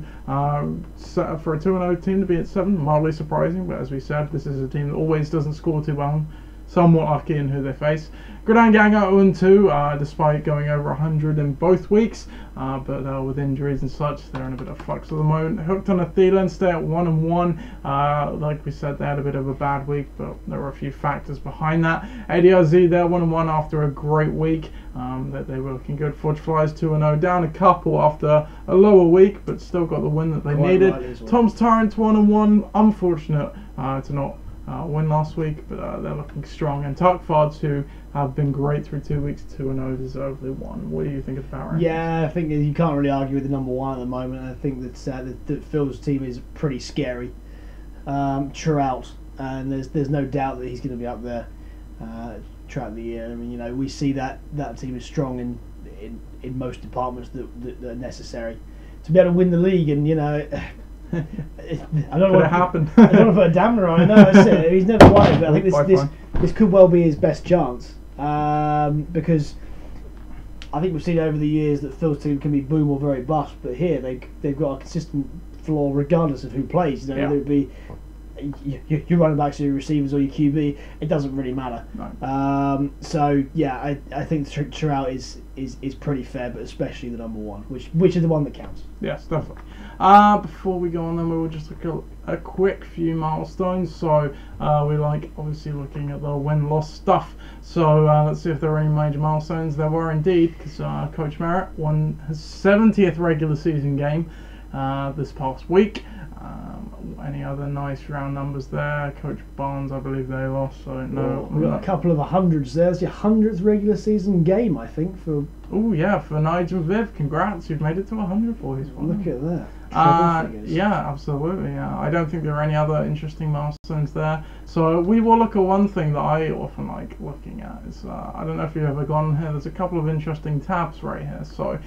for a 2-0 team to be at 7, mildly surprising, but as we said, this is a team that always doesn't score too well. Somewhat lucky in who they face. Gridiron Gang are 0-2, despite going over 100 in both weeks, but with injuries and such, they're in a bit of flux at the moment. Hooked on a Thielen stay at 1-1. Like we said, they had a bit of a bad week, but there were a few factors behind that. ADRZ, they're 1-1 after a great week. That they were looking good. Forge Flies 2-0, down a couple after a lower week, but still got the win that they needed. Well. Tom's Tyrants 1-1, unfortunate to not win last week, but they're looking strong. And Tuckfards, who have been great through 2 weeks, 2-0, deservedly won. What do you think of the power rankings? Yeah, I think you can't really argue with the number 1 at the moment. I think that Phil's team is pretty scary throughout, and there's no doubt that he's going to be up there throughout the year. I mean, we see that team is strong in most departments that are necessary to be able to win the league, and I don't know. Happened. I don't know if I put a damper on. No, that's it. He's never won it, but I think this could well be his best chance because I think we've seen over the years that Phil's team can be boom or very bust, but here they've got a consistent floor regardless of who plays. Whether it be your running backs or your receivers or your QB, it doesn't really matter. No. So yeah, I think throughout is pretty fair, but especially the number 1, which is the one that counts. Yes, definitely. Before we go on, then we will just look at a quick few milestones. So we like obviously looking at the win-loss stuff. So let's see if there are any major milestones. There were indeed, because Coach Merritt won his 70th regular season game this past week. Any other nice round numbers there? Coach Barnes, I believe they lost. So no, we've got a couple of 100s there. It's your 100th regular season game, I think. For Nigel Viv, congrats! You've made it to 100, boys. Look at that. Yeah, absolutely. Yeah, I don't think there are any other interesting milestones there. So we will look at one thing that I often like looking at. Is I don't know if you've ever gone here. There's a couple of interesting tabs right here. So.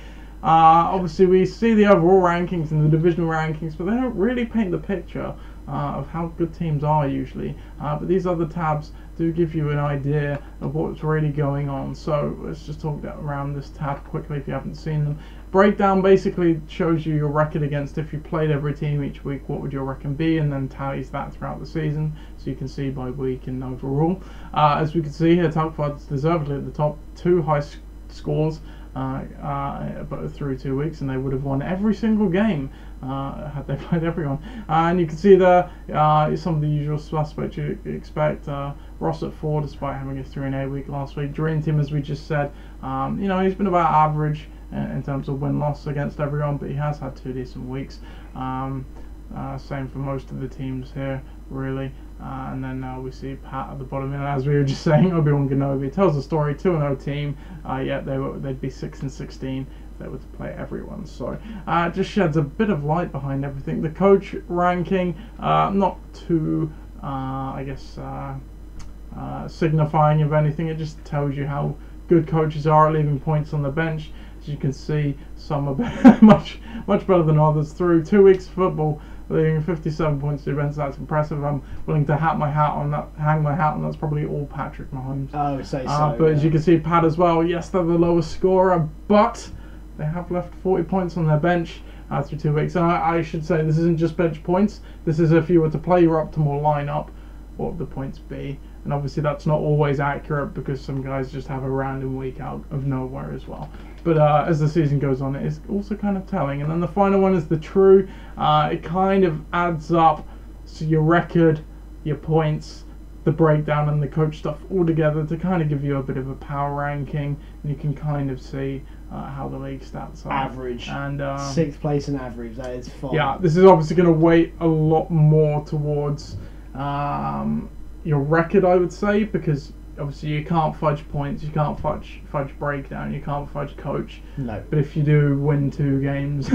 Obviously we see the overall rankings and the divisional rankings, but they don't really paint the picture of how good teams are usually. But these other tabs do give you an idea of what's really going on. So let's just talk around this tab quickly if you haven't seen them. Breakdown basically shows you your record against, if you played every team each week, what would your record be, and then tallies that throughout the season, so you can see by week and overall. As we can see here, Tuckford's deservedly at the top, 2 high scores. But through 2 weeks, and they would have won every single game had they played everyone. And you can see there some of the usual suspects you expect. Ross at 4, despite having a 3-8 week last week. Dream team, as we just said, he's been about average in terms of win-loss against everyone, but he has had 2 decent weeks. Same for most of the teams here, really. And then we see Pat at the bottom, and as we were just saying, Obi-Wan Kenobi tells the story, 2-0 team, yet they'd be 6-16 if they were to play everyone. So it just sheds a bit of light behind everything. The coach ranking, not too, signifying of anything. It just tells you how good coaches are at leaving points on the bench. As you can see, some are much better than others. Through 2 weeks of football, leaving 57 points to the bench. That's impressive. I'm willing to hang my hat on that. That's probably all Patrick Mahomes. I would say so. But as you can see, Pat as well. Yes, they're the lowest scorer, but they have left 40 points on their bench through 2 weeks. And I should say this isn't just bench points. This is if you were to play your optimal lineup, what would the points be? And obviously that's not always accurate because some guys just have a random week out of nowhere as well. But as the season goes on, it is also kind of telling. And then the final one is the true. It kind of adds up to your record, your points, the breakdown, and the coach stuff all together to kind of give you a bit of a power ranking. And you can kind of see how the league stats are. Average. And 6th place in average. That is fine. Yeah, this is obviously going to weight a lot more towards your record, I would say, because obviously you can't fudge points, you can't fudge breakdown, you can't fudge coach. No. But if you do win 2 games,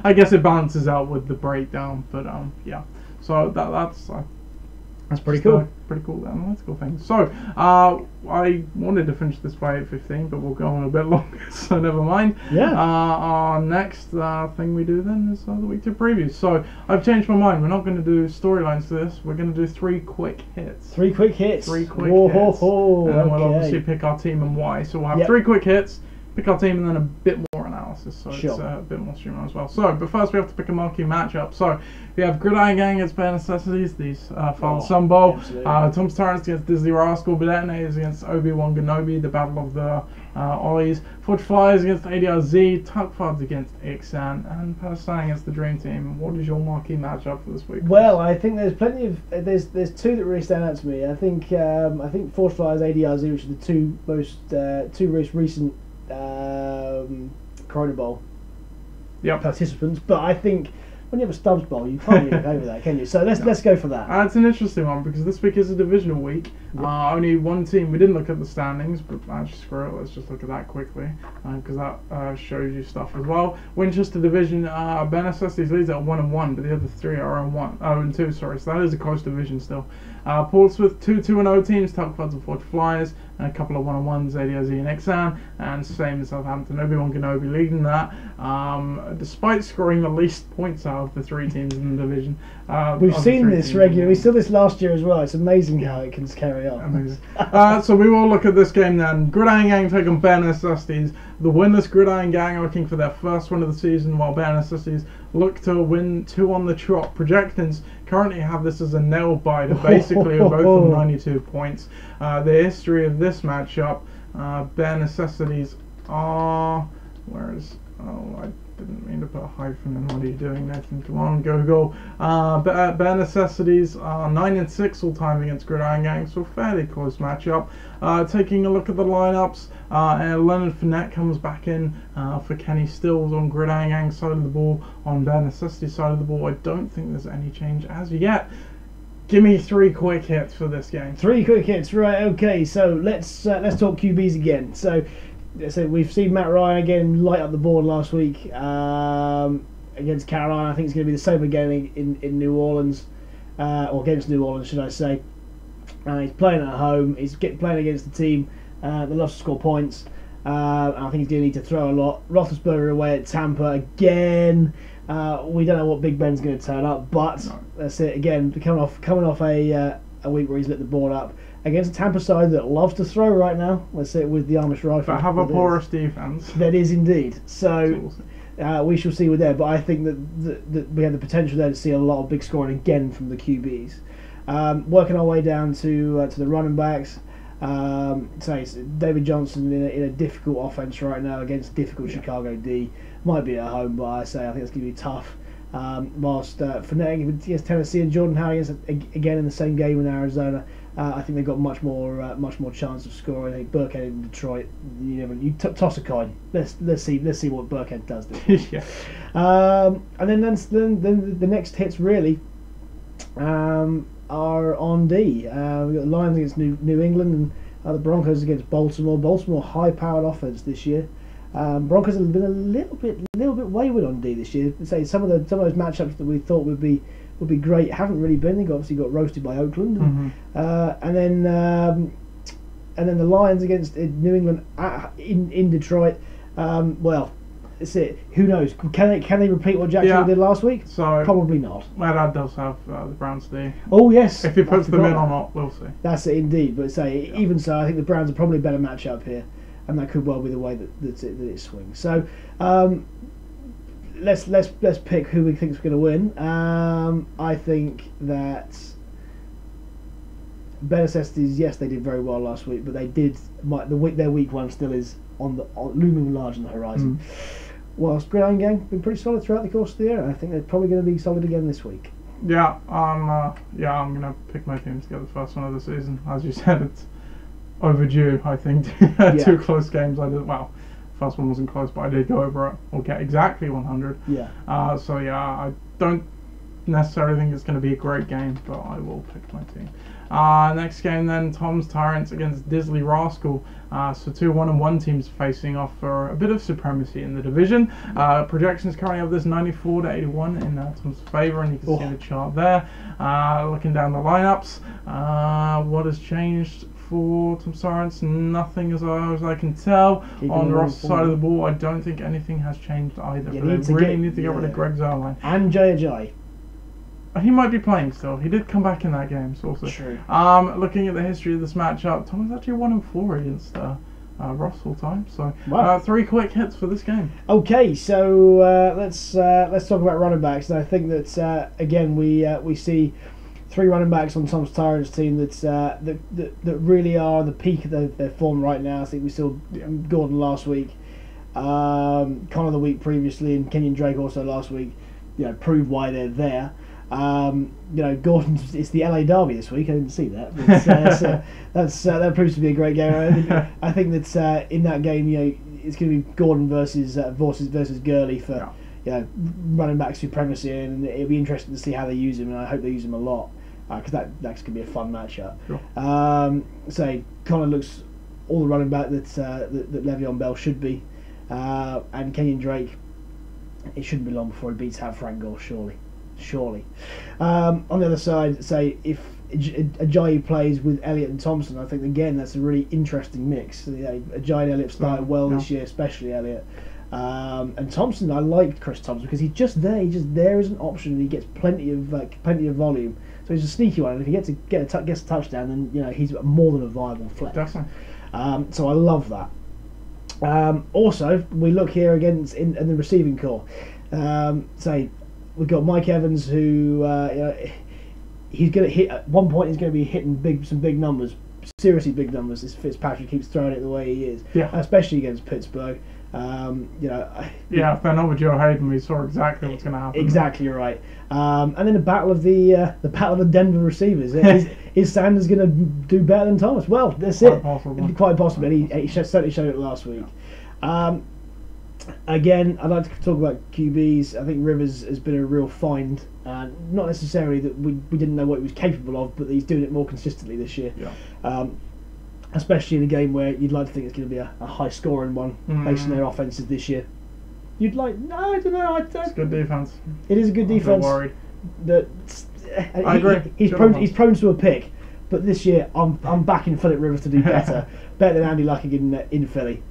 I guess it balances out with the breakdown. But yeah. So that's pretty cool. Pretty cool analytical thing. So I wanted to finish this by 8:15, but we'll go on a bit longer, so never mind. Yeah. Our next thing we do then is the week 2 previews. So I've changed my mind. We're not going to do storylines to this. We're going to do 3 quick hits. 3 quick hits. 3 quick hits. And then we'll okay. obviously pick our team and why. So we'll have 3 quick hits, pick our team, and then a bit more analysis. So sure. It's a bit more streamlined as well. So, but first we have to pick a marquee matchup. So we have Gridiron Gang against Bare Necessities, these Father-Son Bowl. Tom's Tyrants against Disney Rascal. Bedetinator against Obi-Wan Kenobi, the Battle of the Ollies. Forge Flyers against ADRZ. Tuck Fuds against Ixan. And Palestine against the Dream Team. What is your marquee matchup for this week? Well, I think there's plenty of there's 2 that really stand out to me. I think Forge Flyers, ADRZ, which are the 2 most recent Corona Bowl participants. But I think when you have a Stubbs Bowl, you can't really go with that, can you? So let's go for that. It's an interesting one because this week is a divisional week. Yep. Only one team. We didn't look at the standings, but actually screw it. Let's just look at that quickly because that shows you stuff as well. Winchester Division. Bare Necessities leads at 1-1, but the other 3 are on 0-2. Sorry, so that is a close division still. Portsmouth 2-2-0 teams. Tuck Fuds and Forge Flyers. And a couple of 1-on-1s, ADRZ and Ixan, and same as Southampton. Obi-Wan Kenobi leading that, despite scoring the least points out of the 3 teams in the division. We've seen this regularly. We saw this last year as well. It's amazing how it can carry on. Amazing. So we will look at this game then. Gridiron Gang take on Bare Necessities. The winless Gridiron Gang are looking for their first win of the season, while Bare Necessities look to win 2 on the trot. Projections currently have this as a nail biter, basically, of both on 92 points. The history of this matchup, Bare Necessities are... Where is... Oh, I didn't mean to put a hyphen in. What are you doing, Nathan? Come on, Google. Bare Necessities are 9-6 all time against Gridiron Gang, so fairly close matchup. Taking a look at the lineups, Leonard Fournette comes back in for Kenny Stills on Gridiron Gang side of the ball. On Bare Necessities side of the ball, I don't think there's any change as yet. Give me 3 quick hits for this game. 3 quick hits, right? Okay, so let's talk QBs again. So we've seen Matt Ryan again light up the board last week against Carolina. I think it's going to be the same again in New Orleans, or against New Orleans, should I say? He's playing at home. He's playing against the team that loves to score points. And I think he's going to need to throw a lot. Roethlisberger away at Tampa again. We don't know what Big Ben's going to turn up, but that's it again. Coming off a week where he's lit the board up against a Tampa side that loves to throw right now. Let's say with the Amish rifle. But have a porous defense. That is indeed. So we shall see with there. But I think that we have the potential there to see a lot of big scoring again from the QBs. Working our way down to the running backs. David Johnson in a difficult offense right now against difficult Chicago D. Might be at home, but I think it's going to be tough. Whilst Fournette against Tennessee and Jordan Howard again in the same game in Arizona. I think they've got much more chance of scoring. I think Burkhead in Detroit, you toss a coin. Let's see what Burkhead does. Yeah. And then the next hits really are on D. We've got the Lions against New England and the Broncos against Baltimore. Baltimore high-powered offense this year. Broncos have been a little bit wayward on D this year. Say some of those matchups that we thought would be great haven't really been. They obviously got roasted by Oakland, and then the Lions against New England in Detroit. Well, that's it. Who knows? Can they repeat what Jacksonville did last week? So probably not. My dad does have the Browns D. Oh yes. If he puts them in or not, we'll see. That's it indeed. But even so, I think the Browns are probably a better matchup here, and that could well be the way that it swings. So let's pick who we think is going to win. I think that Ben Necessities, yes, they did very well last week, but they did their week one still is looming large on the horizon. Whilst Gridiron Gang have been pretty solid throughout the course of the year, and I think they're probably going to be solid again this week. Yeah, I'm going to pick my team to get the first one of the season. As you said, it's overdue, I think. Two close games. First one wasn't close, but I did go over it, or get exactly 100. Yeah. I don't necessarily think it's going to be a great game, but I will pick my team. Next game then, Tom's Tyrants against Disley Rascal. So 2 1-1 teams facing off for a bit of supremacy in the division. Projections currently have this 94-81 in Tom's favour, and you can see the chart there. Looking down the lineups, what has changed for Tom's Tyrants? Nothing as far as I can tell. On Ross' side of the ball, I don't think anything has changed either. They really need to get rid of Greg Zerline. And Jay. He might be playing still. He did come back in that game, sort of. True. Looking at the history of this matchup, Tom is actually 1-4 against Ross all time. So 3 quick hits for this game. Okay, so let's talk about running backs. And I think that again we see 3 running backs on Tom's Tyrants team that really are on the peak of their form right now. I think we saw Gordon last week, Connor the week previously, and Kenyon Drake also last week. Prove why they're there. Gordon, it's the LA Derby this week. I didn't see that. But, that proves to be a great game. I think that in that game, it's going to be Gordon versus Gurley for running back supremacy, and it'll be interesting to see how they use him. And I hope they use him a lot because that's going to be a fun matchup. Sure. Connor looks all the running back that Le'Veon Bell should be, and Kenyon Drake. It shouldn't be long before he beats out Frank Gore, surely. On the other side, if Ajayi plays with Elliott and Thompson, I think again that's a really interesting mix. Ajayi and Elliott started well this year, especially Elliott. And Thompson, I liked Chris Thompson because he's just there. He's just there as an option, and he gets plenty of volume. So he's a sneaky one. And if he gets a touchdown, then he's more than a viable flex. Definitely. So I love that. Also, we look here against in the receiving corps. We've got Mike Evans, who he's going to hit at one point. He's going to be hitting some big numbers, seriously big numbers. This Fitzpatrick keeps throwing it the way he is, especially against Pittsburgh. If they're not with Joe Hayden, we saw exactly what's going to happen. Exactly right. And then the battle of the Denver receivers. Is Sanders going to do better than Thomas? Well, that's quite possible. He certainly showed it last week. Again, I'd like to talk about QBs. I think Rivers has been a real find. Not necessarily that we didn't know what he was capable of, but he's doing it more consistently this year. Especially in a game where you'd like to think it's going to be a high-scoring one based on their offenses this year. I don't know. It's good defense. It is a good defense. I'm worried. I agree. He's prone to a pick, but this year I'm backing Philip Rivers to do better than Andy Luck in Philly.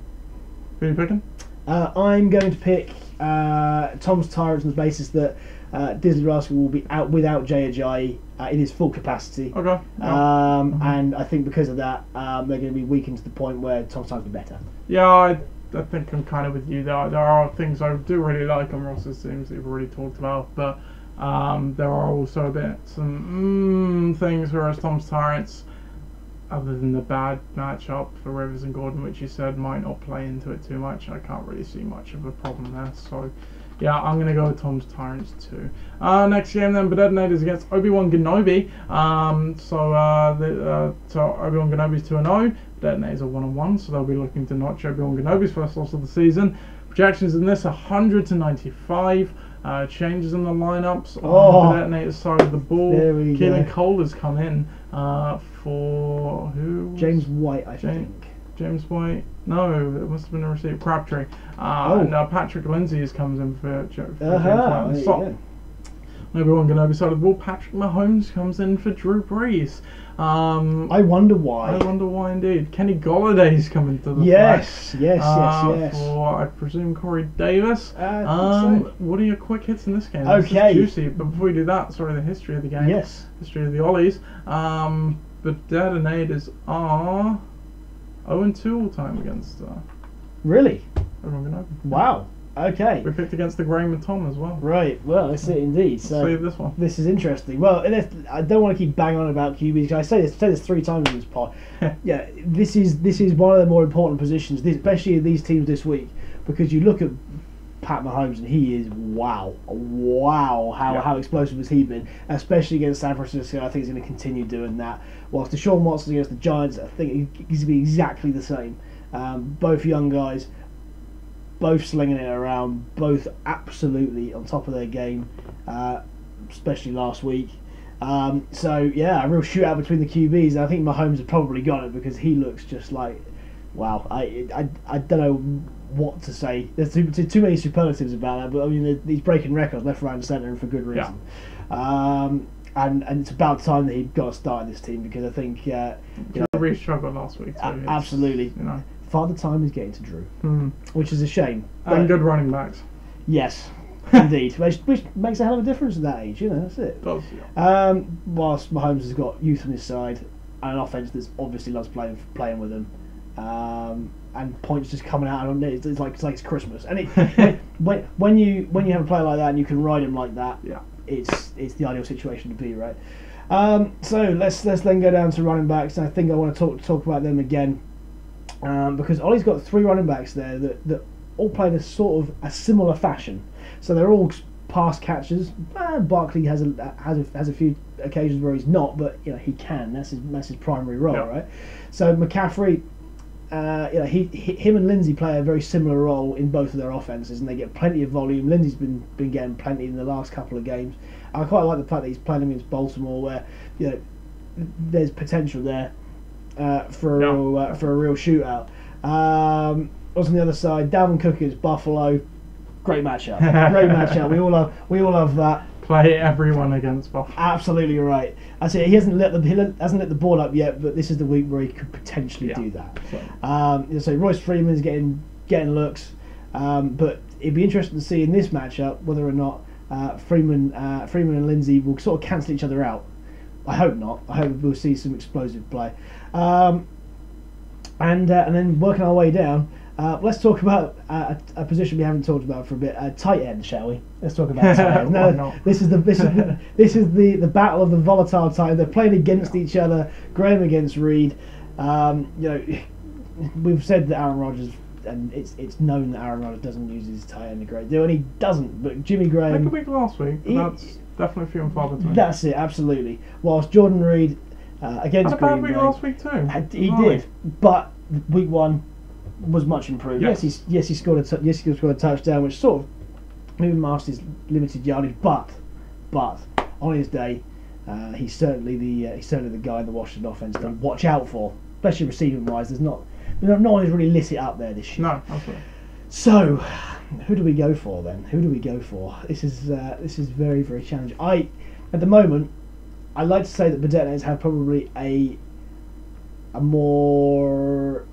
Who are you picking? I'm going to pick Tom's Tyrants on the basis that Disley Rascal will be out without Jay Ajayi in his full capacity. Okay. And I think because of that, they're going to be weakened to the point where Tom's Tyrants will be better. Yeah, I think I'm kind of with you there. There are things I do really like on Ross's teams that you've already talked about, but there are also some things, whereas Tom's Tyrants, other than the bad matchup for Rivers and Gordon, which you said might not play into it too much, I can't really see much of a problem there. So, Yeah, I'm going to go with Tom's Tyrants too. Next game then, Detonators against Obi-Wan Kenobi. So Obi-Wan Kenobi's 2-0. Detonators are 1-1, so they'll be looking to notch Obi-Wan Kenobi's first loss of the season. Projections in this 100 to 95. Changes in the lineups on the Detonators side of the ball. Keelan Cole has come in for who? James White, I think. James White? No, it must have been a receiver. Crabtree. And Patrick Lindsay comes in for James White. So, Obi-Wan Kenobi side of the ball. Patrick Mahomes comes in for Drew Brees. I wonder why. I wonder why indeed. Kenny Galladay's coming to the yes. For, I presume, Corey Davis. What are your quick hits in this game? Okay. This is juicy. But before we do that, the history of the game. Yes. History of the Ollies. But Detonators are 0-2 all time against really? Obi-Wan Kenobi. Wow. Okay. We picked against the Graham and Tom as well. Right. Well, that's it indeed. So save this one. This is interesting. Well, I don't want to keep banging on about QBs because I say this 3 times in this pod. Yeah, this is one of the more important positions, especially these teams this week, because you look at Pat Mahomes and he is wow. How explosive has he been, especially against San Francisco. I think he's going to continue doing that. Whilst Deshaun Watson against the Giants, I think he's going to be exactly the same. Both young guys. Both slinging it around, both absolutely on top of their game, especially last week. So yeah, a real shootout between the QBs. I think Mahomes has probably got it because he looks just like, wow. I don't know what to say. There's too many superlatives about that, but I mean he's breaking records left, right, and centre, and for good reason. Yeah. And it's about time that he got a start in this team because I think really struggled last week. So absolutely. Father Time is getting to Drew, which is a shame. And good running backs. Yes, indeed. which makes a hell of a difference at that age, that's it. It does, yeah. Whilst Mahomes has got youth on his side and an offense that's obviously loves playing with him, and points just coming out, it's like it's Christmas. And when you have a player like that and you can ride him like that, it's the ideal situation to be, right? So let's then go down to running backs, and I think I want to talk about them again. Because Ollie's got 3 running backs there that all play in a similar fashion. So they're all pass catchers. Barkley has a few occasions where he's not, but he can. That's his primary role, right? So McCaffrey, him and Lindsay play a very similar role in both of their offenses, and they get plenty of volume. Lindsay's been getting plenty in the last couple of games. I quite like the fact that he's playing against Baltimore, where there's potential there. For a real shootout. On the other side, Dalvin Cook is Buffalo. Great matchup. We all love that. Play everyone against Buffalo. Absolutely right. I say he hasn't lit the ball up yet, but this is the week where he could potentially do that. So Royce Freeman's getting looks, but it'd be interesting to see in this matchup whether or not Freeman and Lindsay will sort of cancel each other out. I hope not. I hope we'll see some explosive play. And then working our way down, let's talk about a position we haven't talked about for a bit. Tight end, shall we? Let's talk about tight end. No, this is the battle of the volatile tight end. They're playing against each other. Graham against Reed. We've said that Aaron Rodgers, and it's known that Aaron Rodgers doesn't use his tight end a great deal, and he doesn't. But Jimmy Graham. Like a week last week. That's definitely few and far between. That's it, absolutely. Whilst Jordan Reed against Green Bay. Had a bad week last week too. He did, but week 1 was much improved. Yes, he scored a touchdown, which sort of maybe masked his limited yardage. But on his day, he's certainly the guy in the Washington offense to watch out for, especially receiving wise. No one has really lit it up there this year. No, absolutely. So, who do we go for then? This is very, very challenging. At the moment, I like to say that the Detonators have probably a more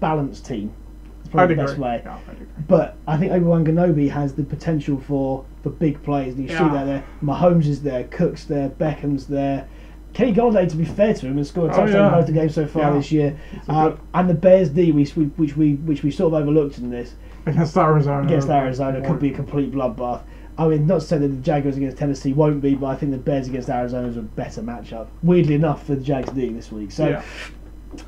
balanced team. It's probably the best way. Yeah, but I think Obi-Wan Kenobi has the potential for big plays. And you see that there. Mahomes is there, Cook's there, Beckham's there. Kenny Golladay, to be fair to him, has scored a touchdown in both the games so far this year. And the Bears D, which we sort of overlooked in this. Against Arizona could be a complete bloodbath. I mean, not to say that the Jaguars against Tennessee won't be, but I think the Bears against Arizona is a better matchup. Weirdly enough, for the Jags D this week. So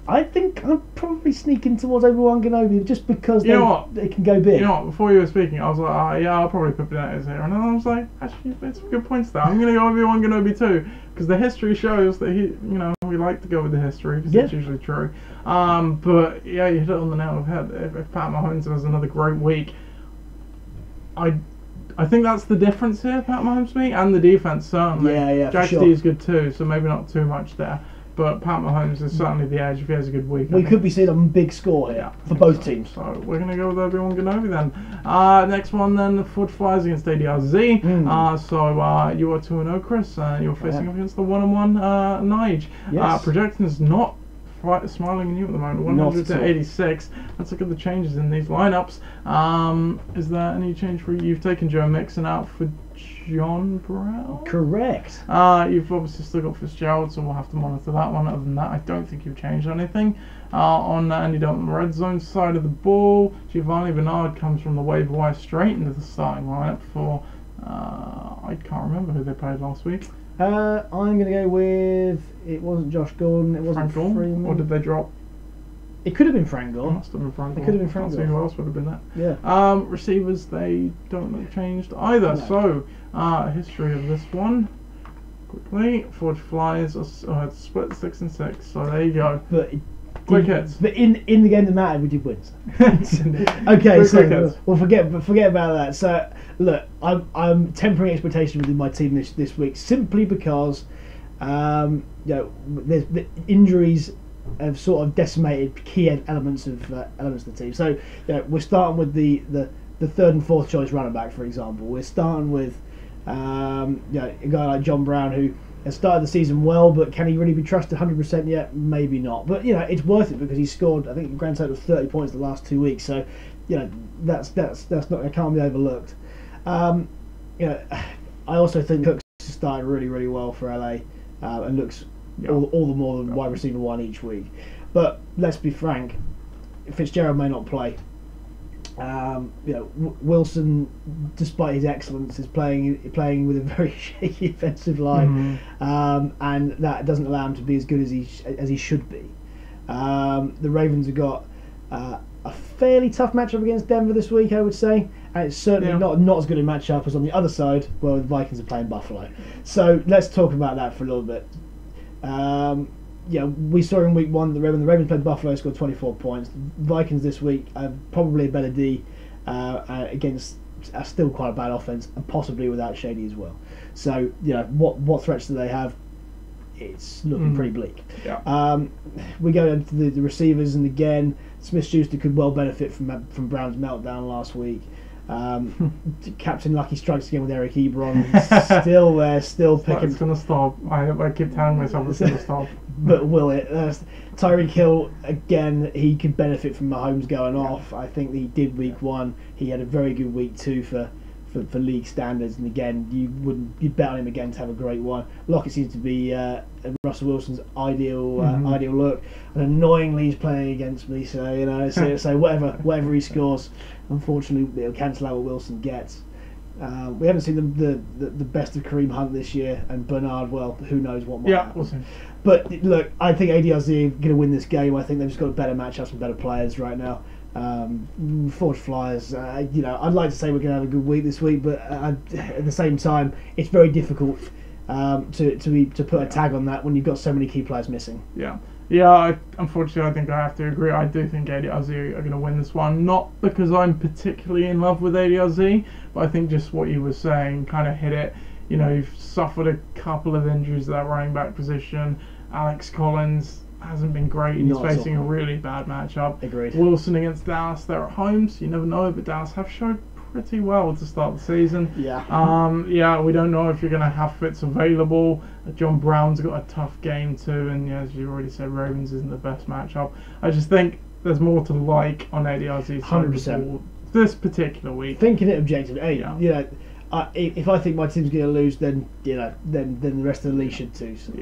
I think I'm probably sneaking towards Obi-Wan Kenobi just because they can go big. You know what? Before you were speaking, I was like, yeah, I'll probably put Benitez here, and then I was like, actually, it's good points there. I'm gonna go Obi-Wan Kenobi too, because the history shows that we like to go with the history because it's usually true. But yeah, you hit it on the nail of the head. If Pat Mahomes has another great week, I think that's the difference here, Pat Mahomes to me, and the defense certainly. Yeah, Jack for sure. D is good too, so maybe not too much there. But Pat Mahomes is certainly the edge if he has a good week. We could be seeing a big score here for both teams. So we're going to go with Obi-Wan Kenobi then. Next one then, the Ford Flyers against ADRZ. So you are 2-0, Chris. You're facing up against the 1-1 Nige. Yes. Projecting is not smiling in you at the moment. 100 to 86. Let's look at the changes in these lineups. Is there any change for you? You've taken Joe Mixon out for John Brown? Correct. You've obviously still got Fitzgerald, so we'll have to monitor that one. Other than that, I don't think you've changed anything. On Andy Dalton red zone side of the ball, Giovanni Bernard comes from the waiver wire straight into the starting lineup for I can't remember who they played last week. I'm going to go with, it wasn't Josh Gordon, it wasn't Frank Freeman. Or did they drop? It could have been Frank It Gore. must have been Frank. It could have been Frank Can't see Gore. who else would have been that. Yeah. Receivers, they don't look changed either. No. So, history of this one. Quickly, Forge Flyers are split 6 and 6. So there you go. But Quick hits. But in the game that mattered, we did wins. Okay, Quick so hits. we'll forget about that. So look, I'm tempering expectation within my team this week simply because the injuries have sort of decimated key elements of the team. So we're starting with the third and fourth choice running back, for example. We're starting with a guy like John Brown who has started the season well, but can he really be trusted 100% yet? Maybe not. But it's worth it because he scored, I think, a grand total of 30 points the last 2 weeks. So that's not, it can't be overlooked. I also think Cooks started really, really well for LA and looks all the more than wide receiver one each week. But let's be frank, Fitzgerald may not play. Wilson, despite his excellence, is playing with a very shaky offensive line, and that doesn't allow him to be as good as he should be. The Ravens have got a fairly tough matchup against Denver this week, I would say, and it's certainly not as good a matchup as on the other side where the Vikings are playing Buffalo. So let's talk about that for a little bit. We saw in week one the Ravens played Buffalo, scored 24 points. The Vikings this week are probably a better D against still quite a bad offense, and possibly without Shady as well. So what threats do they have? It's looking pretty bleak. We go into the receivers, and again, Smith-Schuster could well benefit from Brown's meltdown last week. Captain Lucky strikes again with Eric Ebron. Still there, still picking. It's gonna stop. I keep telling myself it's gonna stop. But will it? Tyreek Hill again. He could benefit from Mahomes going off. I think he did week one. He had a very good week two for league standards, and again, you'd bet on him again to have a great one. Lockett seems to be Russell Wilson's ideal look, and annoyingly he's playing against me. So so whatever he scores, unfortunately it'll cancel out what Wilson gets. We haven't seen the best of Kareem Hunt this year, and Bernard. Well, who knows what might happen. We'll see. But look, I think ADRZ are going to win this game. I think they've just got better matchups and better players right now. Forge Flyers, I'd like to say we're going to have a good week this week, but at the same time, it's very difficult to put a tag on that when you've got so many key players missing. Unfortunately, I think I have to agree. I do think ADRZ are going to win this one, not because I'm particularly in love with ADRZ, but I think just what you were saying kind of hit it. You've suffered a couple of injuries at that running back position. Alex Collins hasn't been great. He's facing a really bad matchup. Agreed. Wilson against Dallas. They're at home, so you never know, but Dallas have showed pretty well to start the season. We don't know if you're going to have Fitz available. John Brown's got a tough game too, and as you already said, Ravens isn't the best matchup. I just think there's more to like on ADRZ's 100%. This particular week. Thinking it objectively, if I think my team's going to lose, then the rest of the league should too. So.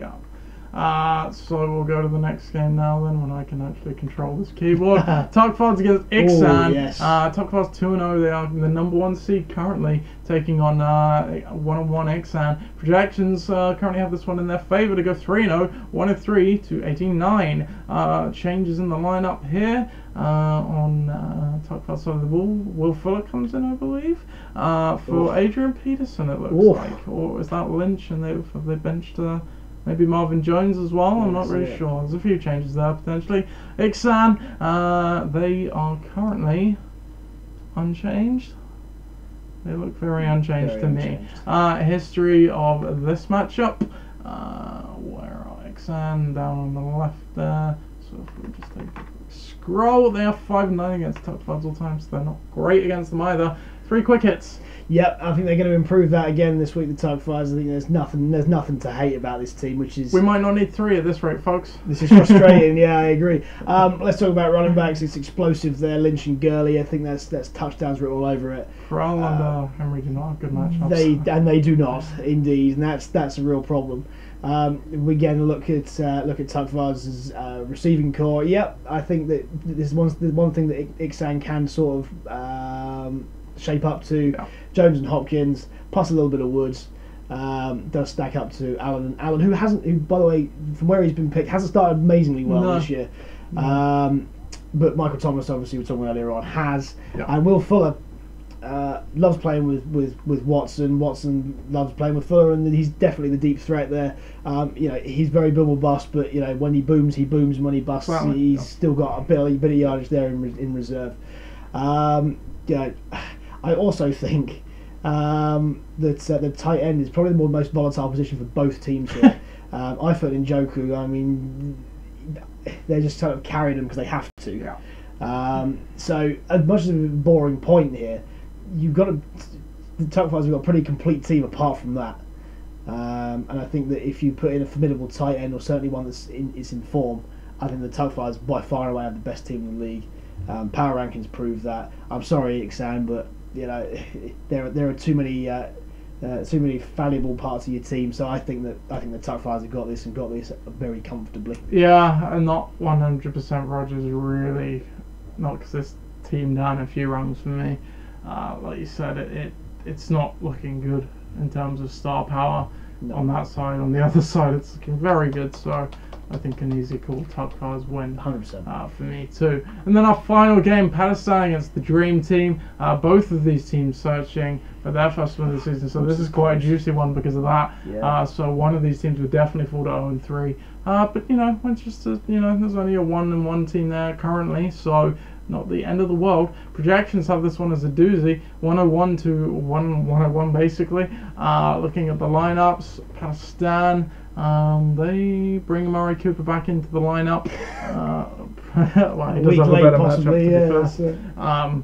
So we'll go to the next game now then, when I can actually control this keyboard. Tuckfards against Ixan. Ooh, yes. Tuckfards 2-0. They are the number 1 seed currently, taking on 1-1 Ixan. Projections currently have this one in their favour to go 3-0, 1-3 to 18-9. Changes in the lineup here on Tuckfards side of the ball. Will Fuller comes in, I believe, for Adrian Peterson, it looks like. Or is that Lynch, and have they benched maybe Marvin Jones as well? I'm not really sure. There's a few changes there potentially. Ixan, they are currently unchanged. They look very unchanged to me. History of this matchup. Where are Ixan? Down on the left there. So if we just take a quick scroll, they are 5-9 against Tuckfards all time, so they're not great against them either. 3 quick hits. Yep, I think they're going to improve that again this week. The Tuckfards. I think there's nothing to hate about this team, which is. We might not need 3 at this rate, folks. This is frustrating. Yeah, I agree. Let's talk about running backs. It's explosive there, Lynch and Gurley. I think that's touchdowns written all over it. Crowell and Henry do not have good matchups. They do not indeed, and that's a real problem. We again look at Tuckfards' receiving core. Yep, I think that this is one thing that Ixan can sort of shape up to. Yeah. Jones and Hopkins, plus a little bit of Woods, does stack up to Allen. Allen, who by the way, from where he's been picked, hasn't started amazingly well this year. But Michael Thomas, obviously, we were talking earlier on, has. Yeah. And Will Fuller loves playing with Watson. Watson loves playing with Fuller, and he's definitely the deep threat there. He's very boom or bust, but when he booms, and when he busts, he's still got a bit of yardage there in reserve. I also think that the tight end is probably the most volatile position for both teams here. Eifert and Njoku, I mean, they're just sort of carrying them because they have to. Yeah. So as much as a boring point here, the Tuckfards have got a pretty complete team apart from that. And I think that if you put in a formidable tight end, or certainly one that's in form, I think the Tuckfards by far and away have the best team in the league. Power rankings prove that. I'm sorry, Ixan, but there are too many valuable parts of your team. So I think the Tuckfards have got this very comfortably. Yeah, and not 100% Rogers really knocks this team down a few rungs for me. Like you said, it's not looking good in terms of star power on that side. On the other side, it's looking very good. So I think an easy call Tuckfards win 100% for me too. And then our final game, Pakistan against the Dream Team. Both of these teams searching for their first win of the season, so this is quite a juicy one because of that. Yeah. So one of these teams would definitely fall to 0-3. But there's only a 1-1 team there currently, so not the end of the world. Projections have this one as a doozy, 101 to 101 basically. Looking at the lineups, Pakistan. They bring Murray Cooper back into the lineup. Well, he does have a better matchup to be fair.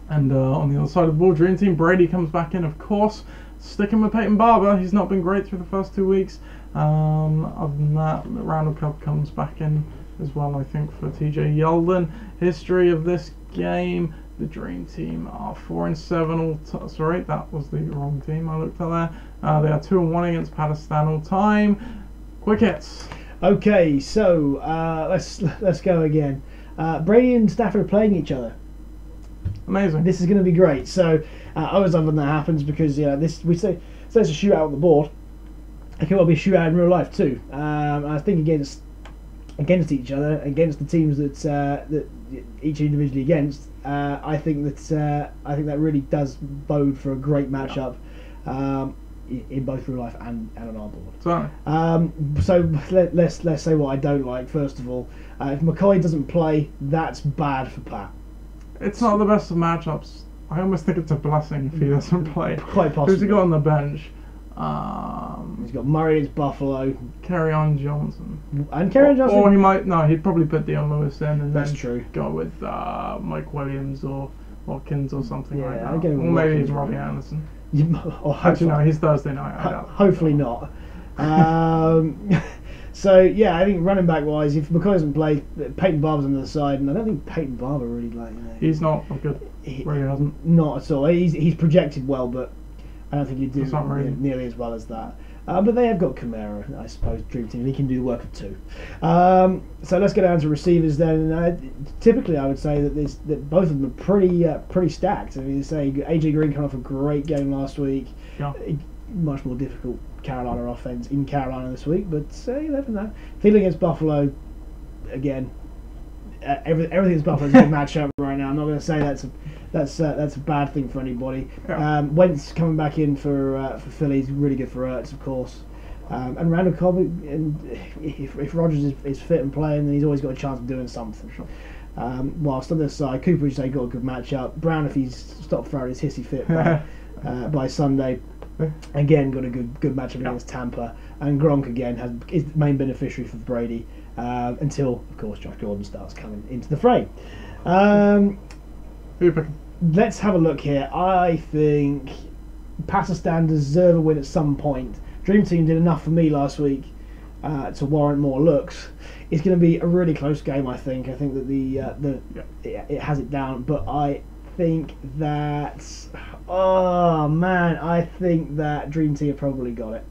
And on the other side of the ball, Dream Team, Brady comes back in, of course. Sticking with Peyton Barber, he's not been great through the first 2 weeks. Other than that, Randall Cobb comes back in as well, I think, for TJ Yeldon. History of this game, the Dream Team are 4-7 sorry, that was the wrong team I looked at there. They are 2-1 against Pakistan all time. Quick hits. Okay, so let's go again. Brady and Stafford are playing each other. Amazing. This is going to be great. So I always love when that happens because we say it's a shootout on the board. It can well be a shootout in real life too. I think against each other, against the teams that each individually against, I think that really does bode for a great matchup in both real life and on our board. Sorry. So let's say what I don't like. First of all, if McCoy doesn't play, that's bad for Pat. It's not the best of matchups. I almost think it's a blessing if he doesn't play. Quite possibly. Who's he got on the bench? He's got Murray against Buffalo. Kerryon Johnson. And Kerryon Johnson? Or he'd probably put Dion Lewis in and that's then true. Go with Mike Williams or Watkins or something like that. Or maybe even Robbie Anderson. Actually, no, he's Thursday night. Hopefully not. So yeah, I think running back wise, if McCoy doesn't play, Peyton Barber's on the other side, and I don't think Peyton Barber really He's not good. Really hasn't. Not at all. He's projected well, but I don't think he'd do nearly as well as that. But they have got Kamara, I suppose, Dream Team. He can do the work of two. So let's get down to receivers then. Typically, I would say that both of them are pretty stacked. I mean, say AJ Green coming off a great game last week. Yeah. Much more difficult Carolina offense in Carolina this week, but you never know. Field against Buffalo, again. Everything against Buffalo is a good matchup right now. I'm not going to say that's a bad thing for anybody. Yeah. Wentz coming back in for Philly is really good for Ertz, of course. And Randall Cobb, and if Rodgers is fit and playing, then he's always got a chance of doing something. Sure. Whilst on this side, Cooper, they got a good matchup. Brown, if he's stopped throwing his hissy fit by Sunday, again got a good matchup against Tampa. And Gronk again is the main beneficiary for Brady until, of course, Josh Gordon starts coming into the fray. Who are you picking? Let's have a look here. I think Pakistan deserve a win at some point. Dream Team did enough for me last week to warrant more looks. It's going to be a really close game, I think. I think that it has it down, but I think that I think that Dream Team have probably got it.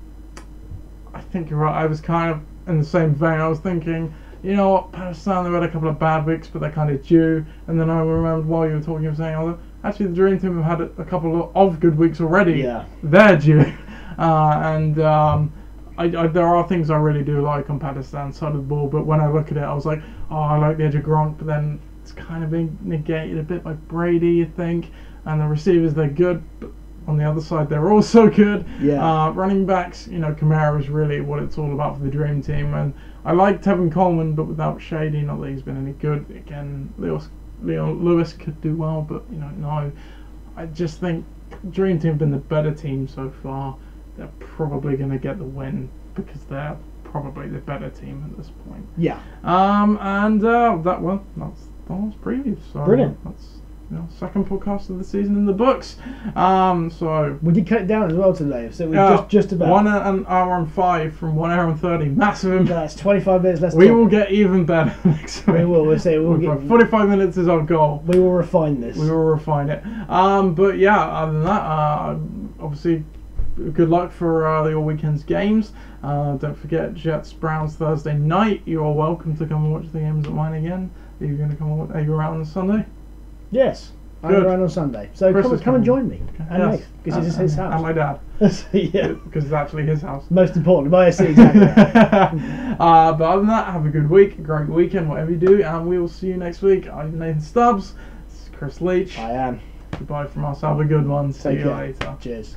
I think you're right. I was kind of in the same vein. I was thinking, you know what, Pakistan, they've had a couple of bad weeks, but they're kind of due. And then I remembered while you were talking, you were saying, oh, actually the Dream Team have had a couple of good weeks already. Yeah. They're due. There are things I really do like on Pakistan's side of the ball, but when I look at it, I was like, oh, I like the edge of Gronk, but then it's kind of being negated a bit by Brady, you think. And the receivers, they're good, but on the other side, they're also good. Yeah. Running backs, Kamara is really what it's all about for the Dream Team. And I like Tevin Coleman, but without Shady, not that he's been any good. Again, Lewis could do well, but no. I just think Dream Team have been the better team so far. They're probably going to get the win because they're probably the better team at this point. Yeah. That's preview. So brilliant. That's second podcast of the season in the books. So we did cut it down as well today, so we just about 1 hour and 5 from 1 hour and 30. Massive. That's 25 minutes less. We will get even better next week. We will. We'll get 45 minutes is our goal. We will refine this. We will refine it. But yeah, other than that, obviously, good luck for the all weekend's games. Don't forget Jets Browns Thursday night. You're welcome to come and watch the games at mine again. Are you going to come? Are you around on Sunday? Yes, I'm around on Sunday. So come and join me. Okay. And Nick, because it's his house. And my dad. Yeah. Because it's actually his house. Most importantly, but I see exactly that. But other than that, have a good week, a great weekend, whatever you do, and we will see you next week. I'm Nathan Stubbs. This is Chris Leach. I am. Goodbye from us. Have a good one. See you care. later. Cheers.